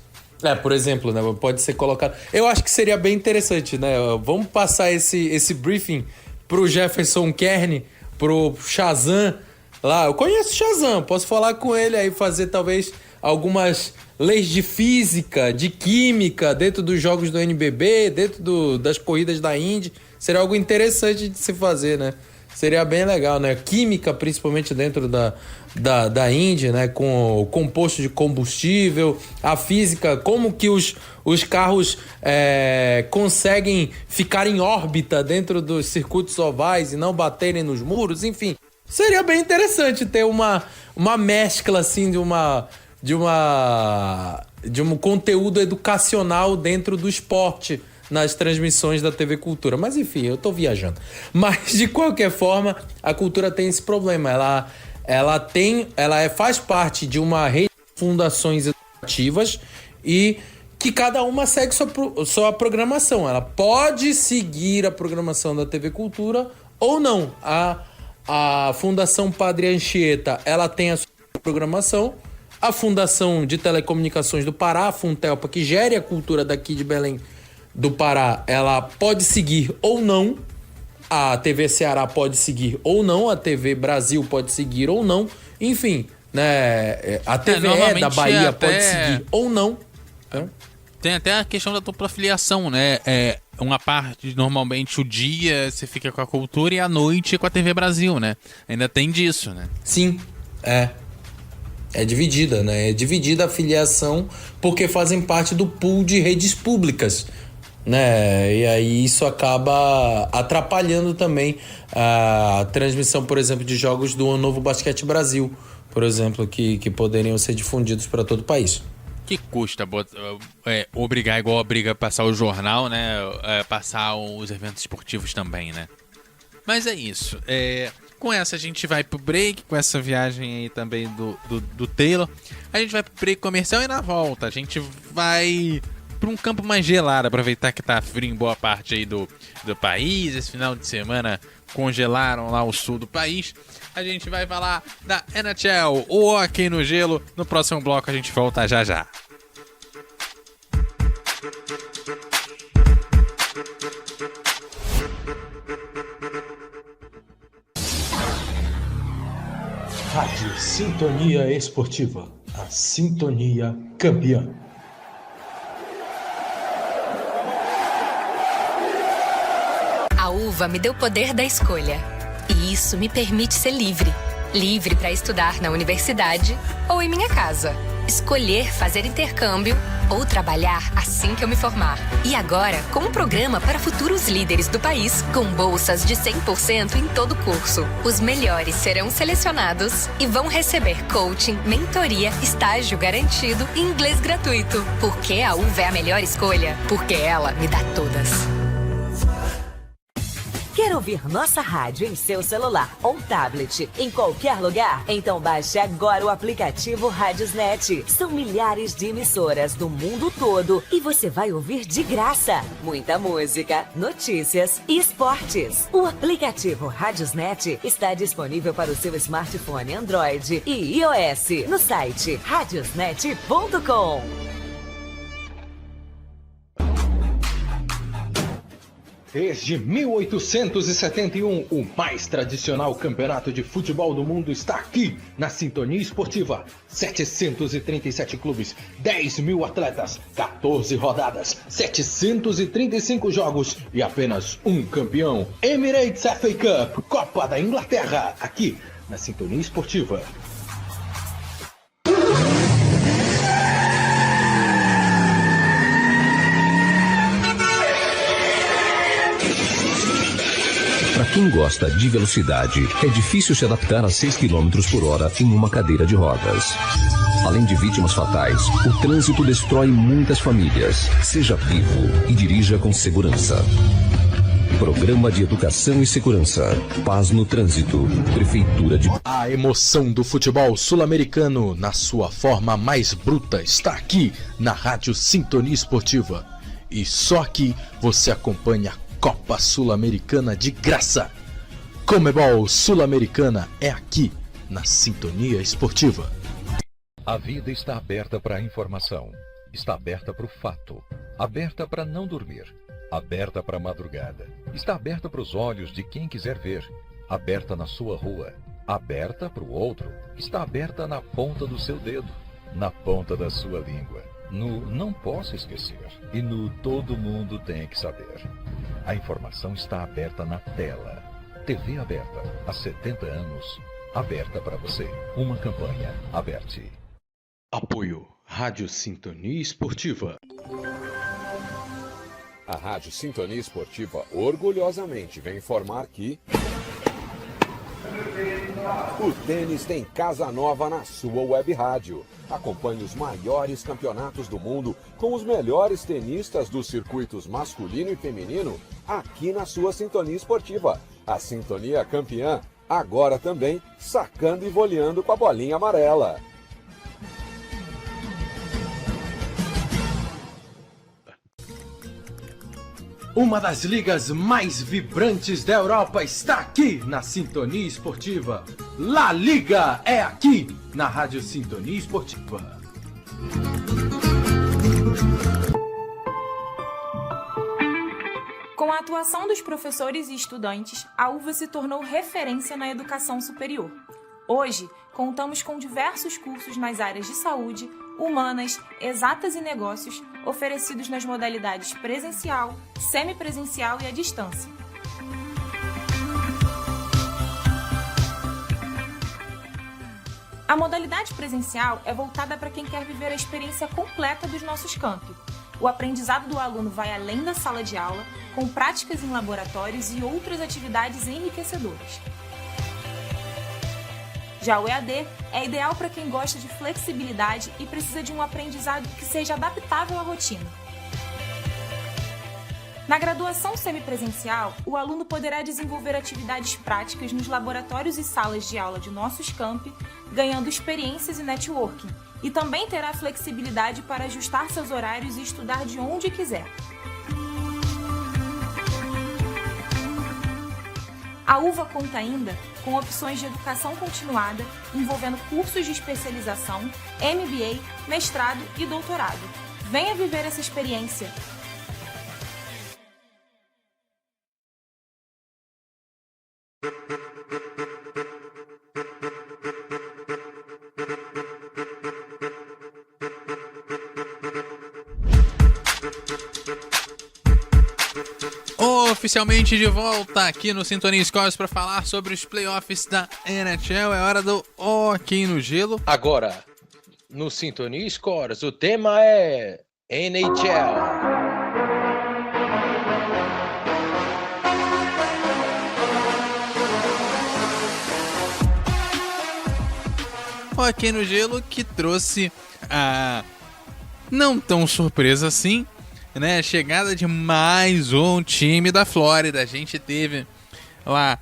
por exemplo, né, pode ser colocado... Eu acho que seria bem interessante, né? Vamos passar esse briefing pro Jefferson Kern, pro Shazam lá. Eu conheço o Shazam, posso falar com ele aí, fazer talvez algumas leis de física, de química dentro dos jogos do NBB, dentro das corridas da Indy. Seria algo interessante de se fazer, né? Seria bem legal, né? Química, principalmente dentro da Indy, né? Com o composto de combustível, a física, como que os carros conseguem ficar em órbita dentro dos circuitos ovais e não baterem nos muros, enfim. Seria bem interessante ter uma mescla, assim, de um conteúdo educacional dentro do esporte nas transmissões da TV Cultura. Mas enfim, eu tô viajando. Mas de qualquer forma, a Cultura tem esse problema. Ela faz parte de uma rede de fundações educativas e que cada uma segue sua programação. Ela pode seguir a programação da TV Cultura ou não. A Fundação Padre Anchieta, ela tem a sua programação. A Fundação de Telecomunicações do Pará, a Funtelpa, que gere a cultura daqui de Belém do Pará, ela pode seguir ou não. A TV Ceará pode seguir ou não. A TV Brasil pode seguir ou não. Enfim, né? A TVE da Bahia pode seguir ou não. Tem até a questão da dupla filiação, né? Uma parte, normalmente, o dia você fica com a Cultura e a noite com a TV Brasil, né? Ainda tem disso, né? Sim, é dividida, né? É dividida a filiação porque fazem parte do pool de redes públicas, né? E aí isso acaba atrapalhando também a transmissão, por exemplo, de jogos do Novo Basquete Brasil, por exemplo, que poderiam ser difundidos para todo o país. Que custa obrigar, igual obriga a passar o jornal, né? Passar os eventos esportivos também, né? Mas é isso. Com essa a gente vai pro break, com essa viagem aí também do Taylor. A gente vai pro break comercial e na volta a gente vai para um campo mais gelado, aproveitar que tá frio em boa parte aí do país. Esse final de semana congelaram lá o sul do país. A gente vai falar da NHL, o hóquei no gelo. No próximo bloco a gente volta já já. Rádio Sintonia Esportiva, a sintonia campeã. A uva me deu o poder da escolha. E isso me permite ser livre. Livre para estudar na universidade ou em minha casa. Escolher fazer intercâmbio ou trabalhar assim que eu me formar. E agora, com um programa para futuros líderes do país, com bolsas de 100% em todo o curso. Os melhores serão selecionados e vão receber coaching, mentoria, estágio garantido e inglês gratuito. Porque a UVA é a melhor escolha? Porque ela me dá todas. Quer ouvir nossa rádio em seu celular ou tablet, em qualquer lugar? Então baixe agora o aplicativo Rádiosnet. São milhares de emissoras do mundo todo e você vai ouvir de graça muita música, notícias e esportes. O aplicativo Rádiosnet está disponível para o seu smartphone Android e iOS no site radiosnet.com. Desde 1871, o mais tradicional campeonato de futebol do mundo está aqui, na Sintonia Esportiva. 737 clubes, 10 mil atletas, 14 rodadas, 735 jogos e apenas um campeão. Emirates FA Cup, Copa da Inglaterra, aqui na Sintonia Esportiva. Para quem gosta de velocidade, é difícil se adaptar a 6 km por hora em uma cadeira de rodas. Além de vítimas fatais, o trânsito destrói muitas famílias. Seja vivo e dirija com segurança. Programa de Educação e Segurança. Paz no Trânsito. Prefeitura de... A emoção do futebol sul-americano, na sua forma mais bruta, está aqui na Rádio Sintonia Esportiva. E só aqui você acompanha a Copa Sul-Americana de graça. Comebol Sul-Americana é aqui, na Sintonia Esportiva. A vida está aberta para a informação, está aberta para o fato, aberta para não dormir, aberta para a madrugada, está aberta para os olhos de quem quiser ver, aberta na sua rua, aberta para o outro, está aberta na ponta do seu dedo, na ponta da sua língua, no não posso esquecer e no todo mundo tem que saber. A informação está aberta na tela. TV aberta, há 70 anos, aberta para você. Uma campanha aberta. Apoio Rádio Sintonia Esportiva. A Rádio Sintonia Esportiva orgulhosamente vem informar que o tênis tem casa nova na sua web rádio. Acompanhe os maiores campeonatos do mundo com os melhores tenistas dos circuitos masculino e feminino aqui na sua Sintonia Esportiva. A Sintonia Campeã, agora também sacando e voleando com a bolinha amarela. Uma das ligas mais vibrantes da Europa está aqui na Sintonia Esportiva. La Liga é aqui na Rádio Sintonia Esportiva. Com a atuação dos professores e estudantes, a UVA se tornou referência na educação superior. Hoje, contamos com diversos cursos nas áreas de saúde, humanas, exatas e negócios, oferecidos nas modalidades presencial, semipresencial e à distância. A modalidade presencial é voltada para quem quer viver a experiência completa dos nossos campi. O aprendizado do aluno vai além da sala de aula, com práticas em laboratórios e outras atividades enriquecedoras. Já o EAD é ideal para quem gosta de flexibilidade e precisa de um aprendizado que seja adaptável à rotina. Na graduação semipresencial, o aluno poderá desenvolver atividades práticas nos laboratórios e salas de aula de nossos campi, ganhando experiências e networking, e também terá flexibilidade para ajustar seus horários e estudar de onde quiser. A UVA conta ainda com opções de educação continuada, envolvendo cursos de especialização, MBA, mestrado e doutorado. Venha viver essa experiência! Oficialmente de volta aqui no Sintonia Scores para falar sobre os playoffs da NHL. É hora do Hockey no Gelo. Agora, no Sintonia Scores, o tema é NHL. Hockey no Gelo que trouxe a não tão surpresa assim, né? Chegada de mais um time da Flórida. A gente teve lá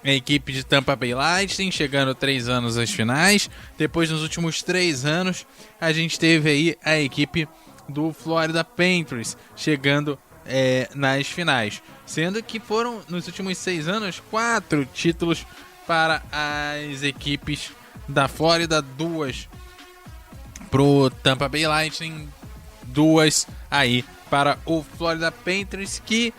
a equipe de Tampa Bay Lightning chegando 3 anos às finais. Depois, nos últimos 3 anos, a gente teve aí a equipe do Florida Panthers chegando nas finais. Sendo que foram, nos últimos 6 anos, 4 títulos para as equipes da Flórida. 2 pro Tampa Bay Lightning, 2 aí para o Florida Panthers, que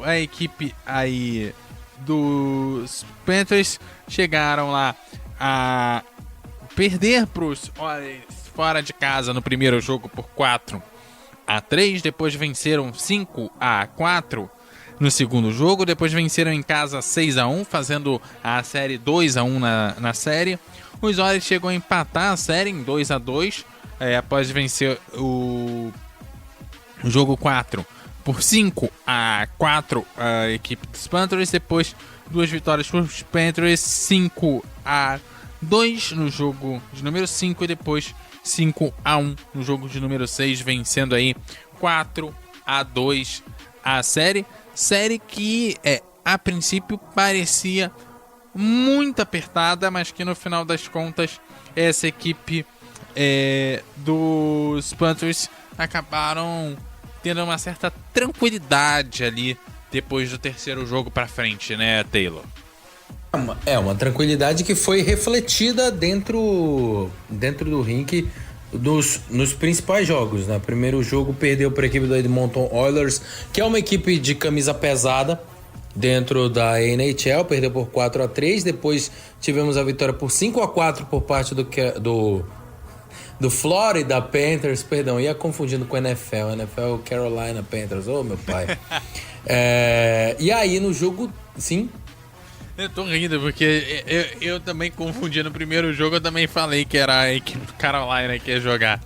a equipe aí dos Panthers chegaram lá a perder para os Oilers fora de casa no primeiro jogo por 4-3, depois venceram 5-4 no segundo jogo, depois venceram em casa 6-1, fazendo a série 2-1 na série. Os Oilers chegou a empatar a série em 2-2, após vencer o jogo 4 por 5-4 a equipe dos Panthers, depois 2 vitórias para os Panthers, 5-2 no jogo de número 5 e depois 5-1 no jogo de número 6, vencendo aí 4-2 a série que a princípio parecia muito apertada, mas que no final das contas essa equipe dos Panthers acabaram tendo uma certa tranquilidade ali depois do terceiro jogo pra frente, né, Taylor? Uma tranquilidade que foi refletida dentro do ringue nos principais jogos, né? Primeiro jogo perdeu para a equipe do Edmonton Oilers, que é uma equipe de camisa pesada dentro da NHL, perdeu por 4-3, depois tivemos a vitória por 5-4 por parte do Florida Panthers, perdão, ia confundindo com o NFL Carolina Panthers, meu pai. E aí no jogo, sim... Eu tô rindo porque eu também confundi no primeiro jogo, eu também falei que era a equipe do Carolina que ia jogar.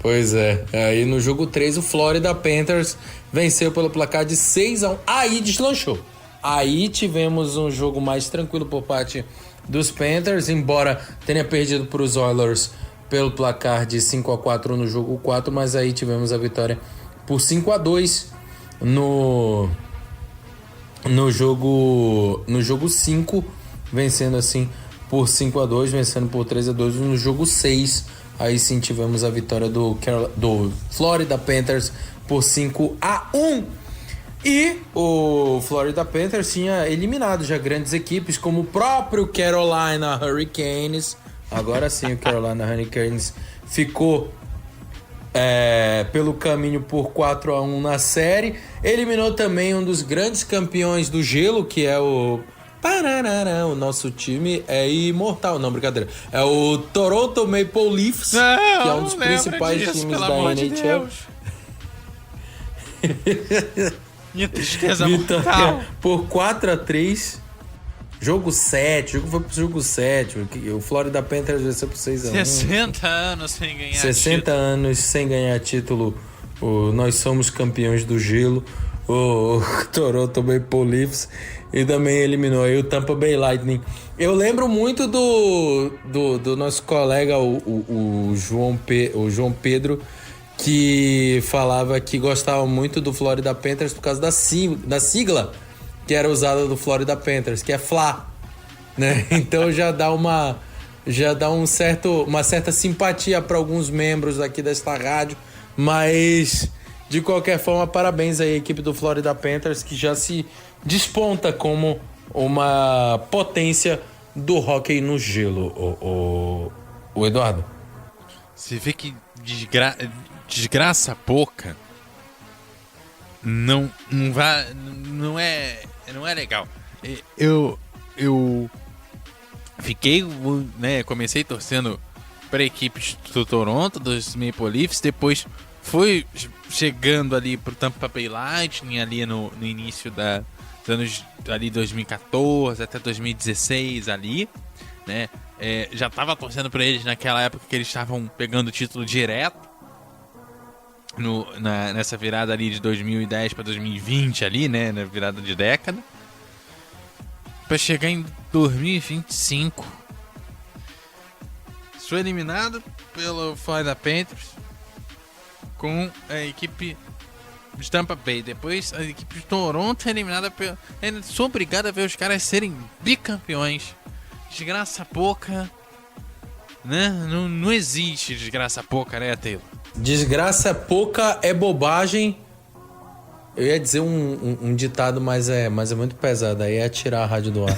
Pois é, aí no jogo 3 o Florida Panthers venceu pelo placar de 6-1, aí deslanchou. Aí tivemos um jogo mais tranquilo por parte dos Panthers, embora tenha perdido para os Oilers pelo placar de 5-4 no jogo 4, mas aí tivemos a vitória por 5-2 no jogo 5, vencendo assim por 5-2, vencendo por 3-2 no jogo 6. Aí sim tivemos a vitória do Florida Panthers por 5-1. E o Florida Panthers tinha eliminado já grandes equipes como o próprio Carolina Hurricanes. Agora sim o Carolina Hurricanes ficou pelo caminho por 4-1 na série. Eliminou também um dos grandes campeões do gelo, que é o nosso time é imortal, não, brincadeira. É o Toronto Maple Leafs, que é um dos principais times da NHL. Minha tristeza mortal. Por 4-3. Jogo 7, o jogo foi pro jogo 7. O Florida Panthers venceu por 6-1. 60 anos sem ganhar 60 anos sem ganhar título. Nós somos campeões do gelo. O Toronto Maple Leafs. E também eliminou aí o Tampa Bay Lightning. Eu lembro muito do nosso colega, o João Pedro, que falava que gostava muito do Florida Panthers por causa da sigla que era usada do Florida Panthers, que é FLA, né? Então já dá uma certa simpatia para alguns membros aqui desta rádio, mas de qualquer forma, parabéns aí à equipe do Florida Panthers, que já se desponta como uma potência do hóquei no gelo, o Eduardo. Você vê que desgraça pouca não é legal. Eu fiquei, né, comecei torcendo para equipes do Toronto, dos Maple Leafs, depois fui chegando ali pro Tampa Bay Lightning ali no início dos anos ali 2014 até 2016 ali, né? Já tava torcendo para eles naquela época que eles estavam pegando o título direto nessa virada ali de 2010 para 2020 ali, né, na virada de década, para chegar em 2025 sou eliminado pelo Florida Panthers com a equipe de Tampa Bay, depois a equipe de Toronto é eliminada sou obrigado a ver os caras serem bicampeões. Desgraça pouca, né? Não existe desgraça pouca, né, Taylor? Desgraça pouca é bobagem. Eu ia dizer um ditado, mas é muito pesado. Aí é tirar a rádio do ar.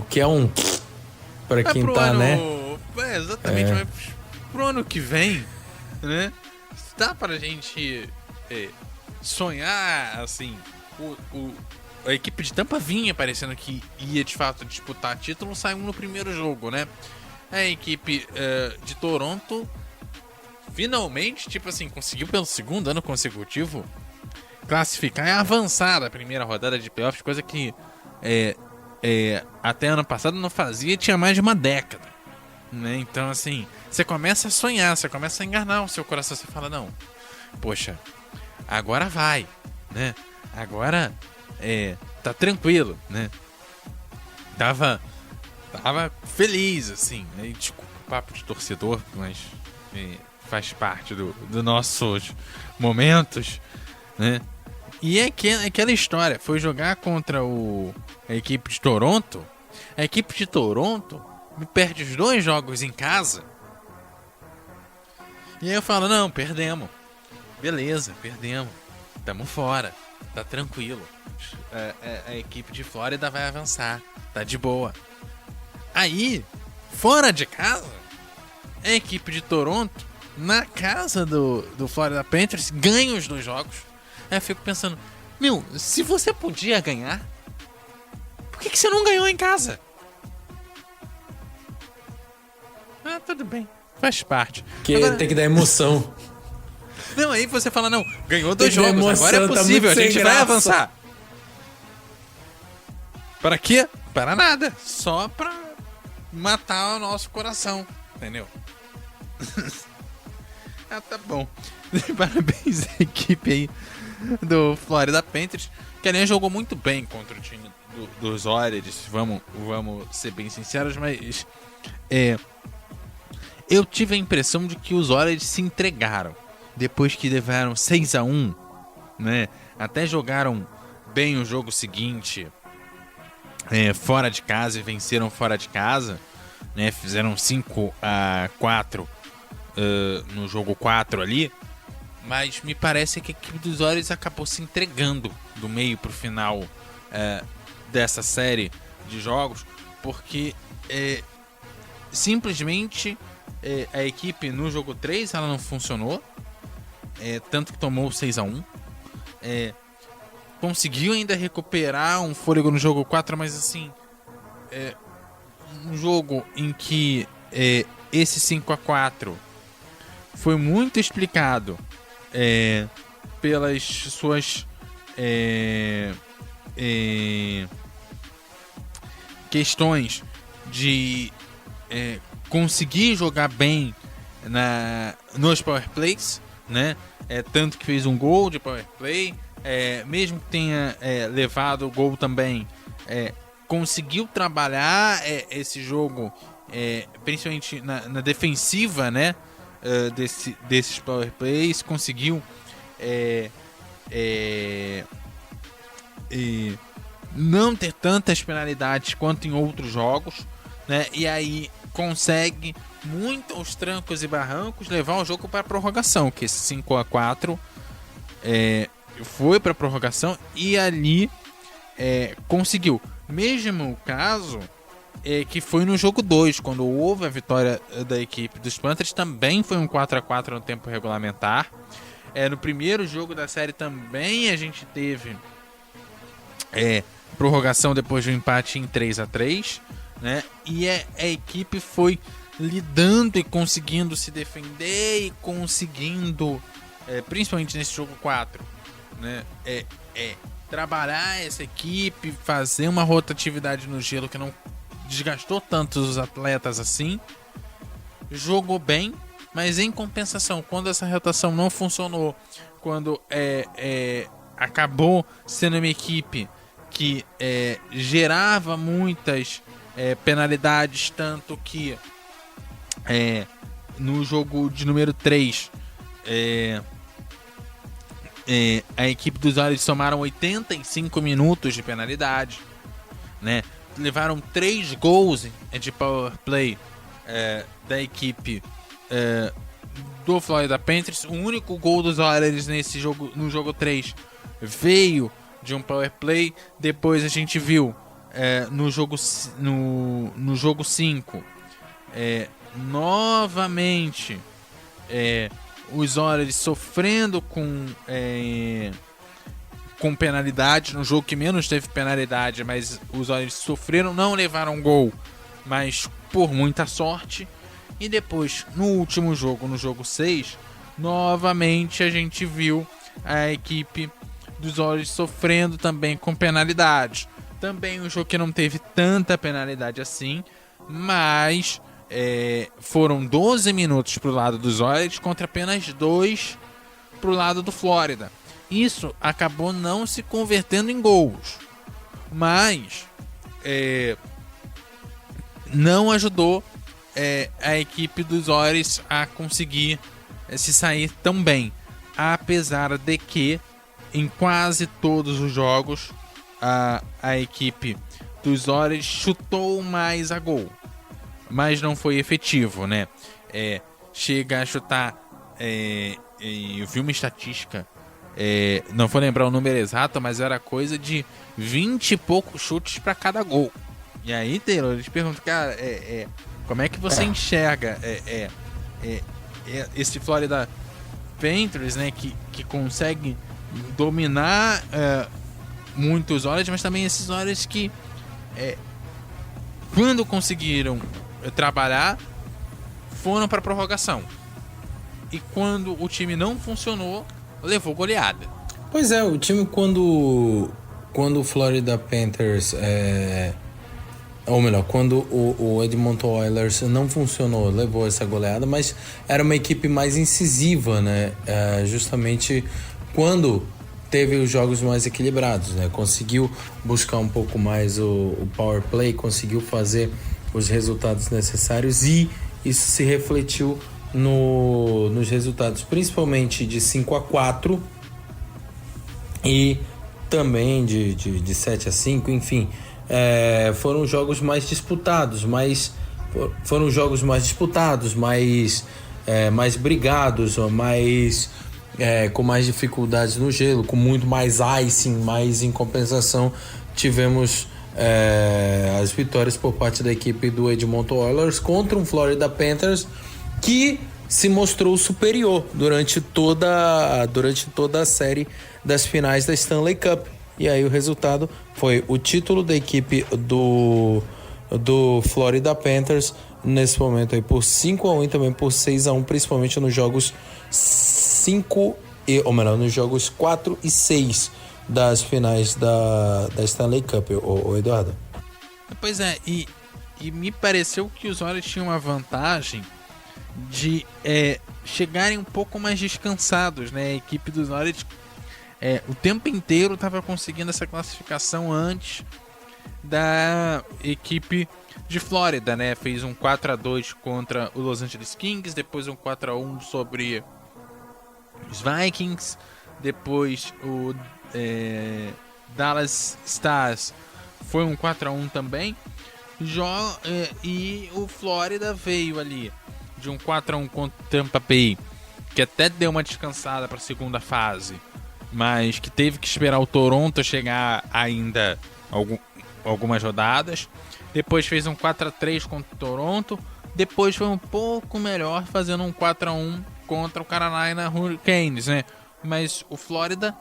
Que é um pra quem tá, ano, né? Exatamente, mas pro ano que vem, né? dá pra gente sonhar, assim, a equipe de Tampa vinha parecendo que ia de fato disputar título, saiu no primeiro jogo, né? A equipe de Toronto finalmente, tipo assim, conseguiu pelo segundo ano consecutivo classificar e avançar da primeira rodada de playoffs, coisa que até ano passado não fazia, tinha mais de uma década, né? Então, assim, você começa a sonhar, você começa a enganar o seu coração, você fala, não, poxa, agora vai, né? Agora tá tranquilo, né? Tava feliz, assim, né? Desculpa o papo de torcedor, mas faz parte do nossos momentos, né? E aquela história, foi jogar contra a equipe de Toronto. A equipe de Toronto me perde os 2 jogos em casa. E aí eu falo, não, perdemos. Beleza, perdemos. Tamo fora, tá tranquilo. A equipe de Flórida vai avançar, tá de boa. Aí, fora de casa, a equipe de Toronto, na casa do Florida Panthers, ganha os 2 jogos. Aí eu fico pensando, se você podia ganhar, por que você não ganhou em casa? Ah, tudo bem, faz parte. Agora, tem que dar emoção. Não, aí você fala, não, ganhou 2 jogos, emoção, agora é possível, tá a gente vai avançar. Para quê? Para nada, só pra matar o nosso coração, entendeu? Ah, tá bom. Parabéns à equipe aí do Florida Panthers, que aliás jogou muito bem contra o time dos Oilers, vamos ser bem sinceros, mas eu tive a impressão de que os Oilers se entregaram depois que levaram 6-1, né? Até jogaram bem o jogo seguinte fora de casa e venceram fora de casa, né? Fizeram 5-4 no jogo 4 ali. Mas me parece que a equipe dos Oilers acabou se entregando do meio pro final dessa série de jogos, porque simplesmente a equipe no jogo 3 ela não funcionou, tanto que tomou 6-1. Conseguiu ainda recuperar um fôlego no jogo 4, mas assim, um jogo em que esse 5-4 foi muito explicado pelas suas questões de conseguir jogar bem nos power plays, né? Tanto que fez um gol de power play, mesmo que tenha levado o gol também, conseguiu trabalhar esse jogo, principalmente na defensiva, né? Desses power plays, conseguiu não ter tantas penalidades quanto em outros jogos, né? E aí consegue muito aos trancos e barrancos levar o jogo para a prorrogação, que esse 5-4 foi para a prorrogação e ali conseguiu. Mesmo caso que foi no jogo 2, quando houve a vitória da equipe dos Panthers, também foi um 4-4 no tempo regulamentar. No primeiro jogo da série também a gente teve prorrogação depois de um empate em 3-3, né? E a equipe foi lidando e conseguindo se defender e conseguindo, principalmente nesse jogo 4, né? Trabalhar essa equipe, fazer uma rotatividade no gelo que não desgastou tanto os atletas assim. Jogou bem, mas em compensação, quando essa rotação não funcionou, quando acabou sendo uma equipe que gerava muitas penalidades, tanto que no jogo de número 3 a equipe dos Oilers somaram 85 minutos de penalidade, né? Levaram 3 gols de power play da equipe do Florida Panthers. O único gol dos Oilers nesse jogo, no jogo 3, veio de um power play. Depois a gente viu no jogo 5 novamente os Oilers sofrendo com penalidade, no jogo que menos teve penalidade, mas os Oilers sofreram, não levaram gol, mas por muita sorte. E depois, no último jogo, no jogo 6, novamente a gente viu a equipe dos Oilers sofrendo também com penalidade. Também um jogo que não teve tanta penalidade assim, mas foram 12 minutos pro lado dos Oilers contra apenas 2 pro lado do Flórida. Isso acabou não se convertendo em gols, mas não ajudou a equipe dos Oilers a conseguir se sair tão bem, apesar de que em quase todos os jogos a equipe dos Oilers chutou mais a gol, mas não foi efetivo, né? Chega a chutar, eu vi uma estatística, não vou lembrar o número exato, mas era coisa de 20 e poucos chutes para cada gol. E aí, Taylor, eles perguntam, cara, como é que você enxerga esse Florida Panthers, né, que consegue dominar muitos Oilers, mas também esses Oilers que quando conseguiram trabalhar, foram para prorrogação, e quando o time não funcionou, levou goleada. Pois é, o time quando o Florida Panthers ou melhor, quando o Edmonton Oilers não funcionou, levou essa goleada, mas era uma equipe mais incisiva, né? Justamente quando teve os jogos mais equilibrados, né? Conseguiu buscar um pouco mais o power play, conseguiu fazer os resultados necessários, e isso se refletiu nos resultados, principalmente de 5-4 e também de 7-5, enfim. Foram jogos mais disputados, mais brigados, com mais dificuldades no gelo, com muito mais icing, mas em compensação tivemos as vitórias por parte da equipe do Edmonton Oilers contra um Florida Panthers que se mostrou superior durante toda a série das finais da Stanley Cup. E aí o resultado foi o título da equipe do Florida Panthers, nesse momento aí por 5-1 e também por 6-1, principalmente nos jogos nos jogos 4 e 6 das finais da Stanley Cup, o Eduardo. Pois é, e me pareceu que os Oilers tinham uma vantagem de chegarem um pouco mais descansados, né? A equipe dos Oilers o tempo inteiro estava conseguindo essa classificação antes da equipe de Flórida, né? Fez um 4-2 contra o Los Angeles Kings, depois um 4-1 sobre os Vikings, depois o Dallas Stars foi um 4-1 também, e o Flórida veio ali de um 4-1 contra o Tampa Bay, que até deu uma descansada para a segunda fase, mas que teve que esperar o Toronto chegar ainda algumas rodadas. Depois fez um 4-3 contra o Toronto. Depois foi um pouco melhor, fazendo um 4-1 contra o Carolina Hurricanes, né? Mas o Flórida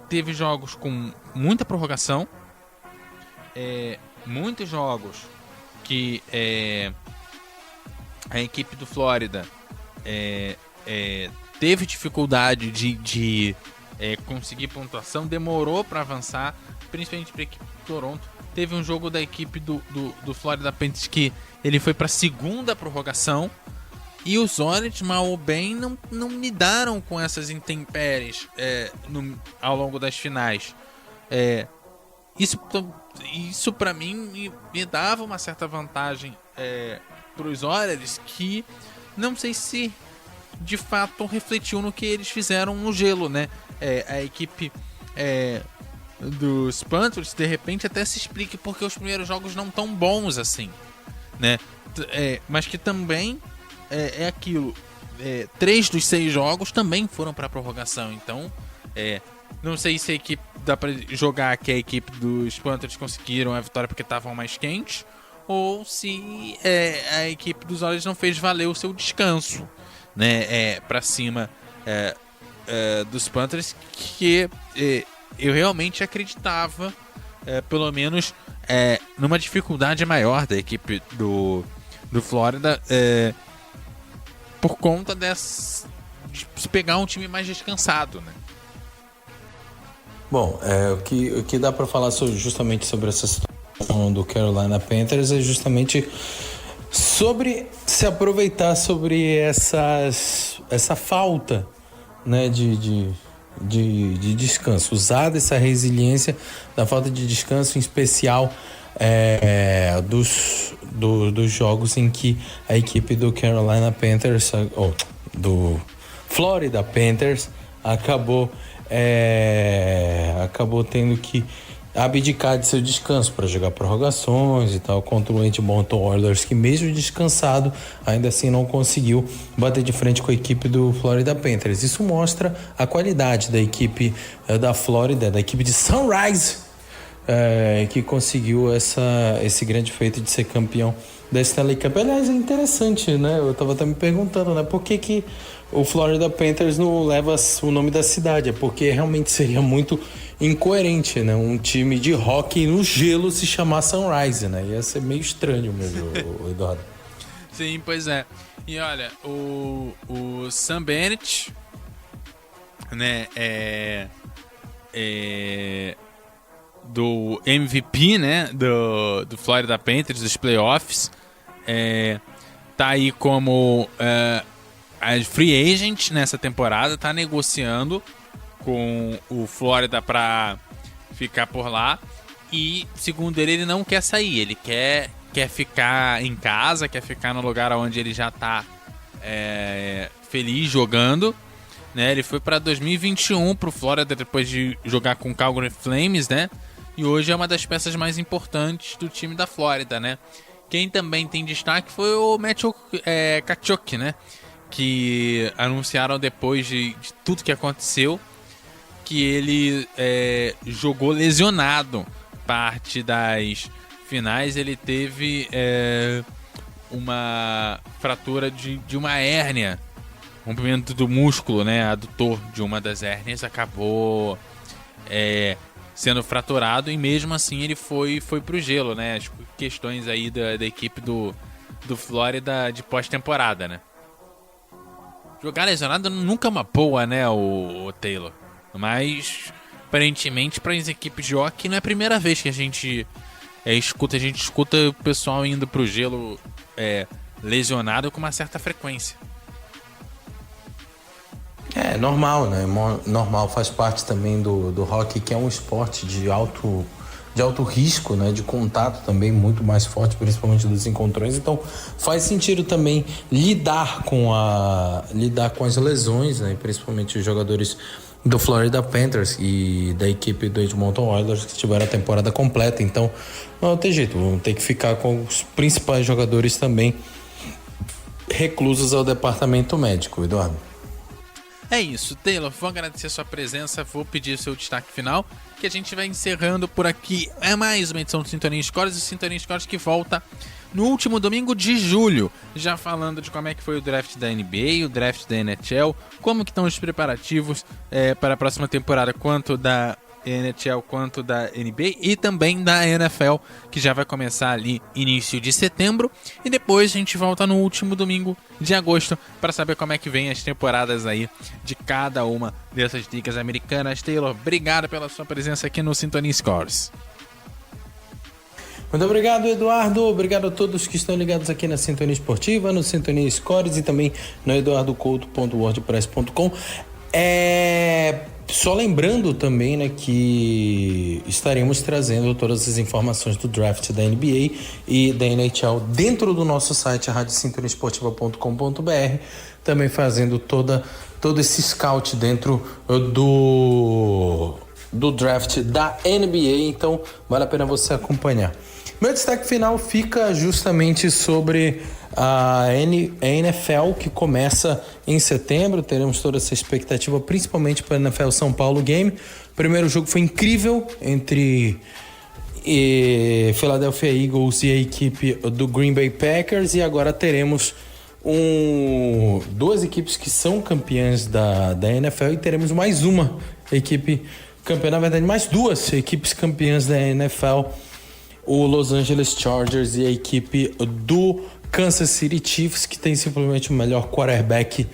teve jogos com muita prorrogação, muitos jogos que a equipe do Flórida teve dificuldade de conseguir pontuação, demorou para avançar, principalmente para a equipe do Toronto. Teve um jogo da equipe do Florida Panthers que ele foi para a segunda prorrogação, e os Oilers, mal ou bem, não lidaram com essas intempéries ao longo das finais. Isso para mim me dava uma certa vantagem para os Oilers, que não sei se de fato refletiu no que eles fizeram no gelo, né? A equipe dos Panthers, de repente, até se explique porque os primeiros jogos não tão bons assim, né? Mas que também é aquilo. 3 dos 6 jogos também foram para prorrogação, então não sei se a equipe dá para jogar que a equipe dos Panthers conseguiram a vitória porque estavam mais quentes, ou se a equipe dos Oilers não fez valer o seu descanso, né, para cima dos Panthers, que eu realmente acreditava, pelo menos numa dificuldade maior da equipe do Flórida, por conta de pegar um time mais descansado, né? Bom, o que dá para falar justamente sobre essa situação do Carolina Panthers é justamente sobre se aproveitar sobre essa falta, né, de descanso, usar dessa resiliência da falta de descanso, em especial dos jogos em que a equipe do Carolina Panthers, do Florida Panthers, acabou tendo que abdicar de seu descanso para jogar prorrogações e tal contra o Edmonton Oilers, que mesmo descansado ainda assim não conseguiu bater de frente com a equipe do Florida Panthers. Isso mostra a qualidade da equipe da Flórida, da equipe de Sunrise, que conseguiu esse grande feito de ser campeão da Stanley Cup. Aliás, é interessante, né? Eu tava até me perguntando, né? Por que o Florida Panthers não leva o nome da cidade? É porque realmente seria muito incoerente, né? Um time de hockey no gelo se chamar Sunrise, né? Ia ser meio estranho mesmo, Eduardo. Sim, pois é. E olha, o Sam Bennett, né? Do MVP, né, do Florida Panthers, dos playoffs, tá aí como a free agent nessa temporada, tá negociando com o Florida para ficar por lá, e segundo ele não quer sair, ele quer ficar em casa, quer ficar no lugar onde ele já tá feliz jogando, né? Ele foi para 2021 pro Florida depois de jogar com o Calgary Flames, né? E hoje é uma das peças mais importantes do time da Flórida, né? Quem também tem destaque foi o Matthew Tkachuk, né? Que anunciaram depois de tudo que aconteceu que ele jogou lesionado parte das finais. Ele teve uma fratura de uma hérnia, rompimento do músculo, né? Adutor de uma das hérnias acabou sendo fraturado, e mesmo assim ele foi pro gelo, né? As questões aí da equipe do Flórida de pós-temporada, né? Jogar lesionado nunca é uma boa, né, o Taylor? Mas aparentemente para as equipes de hockey não é a primeira vez que a gente escuta o pessoal indo pro gelo lesionado com uma certa frequência. É normal, né? Normal, faz parte também do hockey, que é um esporte de alto risco, né? De contato também muito mais forte, principalmente dos encontrões. Então faz sentido também lidar com as lesões, né? Principalmente os jogadores do Florida Panthers e da equipe do Edmonton Oilers, que tiveram a temporada completa. Então não tem jeito, vão ter que ficar com os principais jogadores também reclusos ao departamento médico, Eduardo. É isso, Taylor, vou agradecer a sua presença, vou pedir o seu destaque final, que a gente vai encerrando por aqui. É mais uma edição do Sintonia Scores, o Sintonia Scores que volta no último domingo de julho, já falando de como é que foi o draft da NBA, o draft da NHL, como que estão os preparativos para a próxima temporada, quanto da NHL quanto da NBA e também da NFL, que já vai começar ali início de setembro, e depois a gente volta no último domingo de agosto para saber como é que vem as temporadas aí de cada uma dessas ligas americanas. Taylor, obrigado pela sua presença aqui no Sintonia Scores. Muito obrigado, Eduardo. Obrigado a todos que estão ligados aqui na Sintonia Esportiva, no Sintonia Scores e também no eduardocouto.wordpress.com. Só lembrando também, né, que estaremos trazendo todas as informações do draft da NBA e da NHL dentro do nosso site, radiosintoniaesportiva.com.br, também fazendo todo esse scout dentro do draft da NBA, então vale a pena você acompanhar. Meu destaque final fica justamente sobre a NFL, que começa em setembro. Teremos toda essa expectativa, principalmente para a NFL São Paulo Game. O primeiro jogo foi incrível entre Philadelphia Eagles e a equipe do Green Bay Packers, e agora teremos duas equipes que são campeãs da NFL e teremos mais uma equipe campeã, na verdade mais duas equipes campeãs da NFL, o Los Angeles Chargers e a equipe do Kansas City Chiefs, que tem simplesmente o melhor quarterback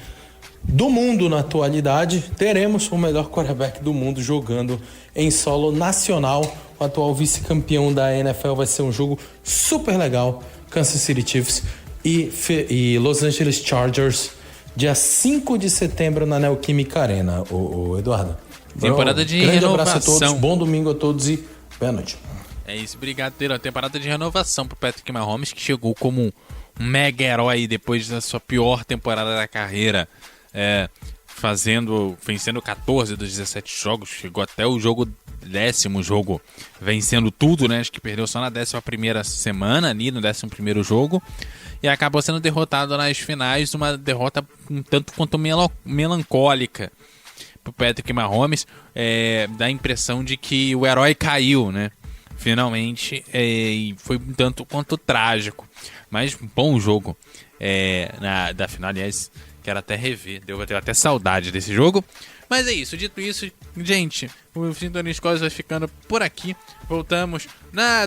do mundo na atualidade. Teremos o melhor quarterback do mundo jogando em solo nacional. O atual vice-campeão da NFL. Vai ser um jogo super legal. Kansas City Chiefs e Los Angeles Chargers, dia 5 de setembro na Neoquímica Arena, o Eduardo. Temporada de grande renovação. Abraço a todos, bom domingo a todos e boa noite. É isso, obrigado, Taylor. Temporada de renovação pro Patrick Mahomes, que chegou como um mega herói depois da sua pior temporada da carreira, vencendo 14 dos 17 jogos, chegou até o 10º jogo vencendo tudo, né? Acho que perdeu só na 11ª semana ali, no 11º jogo, e acabou sendo derrotado nas finais, uma derrota um tanto quanto melancólica pro Patrick Mahomes. Dá a impressão de que o herói caiu, né? Finalmente, e foi um tanto quanto trágico, mas um bom jogo da final. Aliás, quero até rever, deu até saudade desse jogo. Mas é isso, dito isso, gente, o Sintonia Scores vai ficando por aqui. Voltamos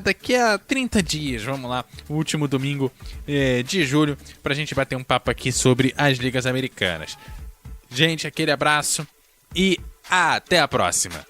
daqui a 30 dias, vamos lá, o último domingo de julho, pra gente bater um papo aqui sobre as ligas americanas. Gente, aquele abraço e até a próxima!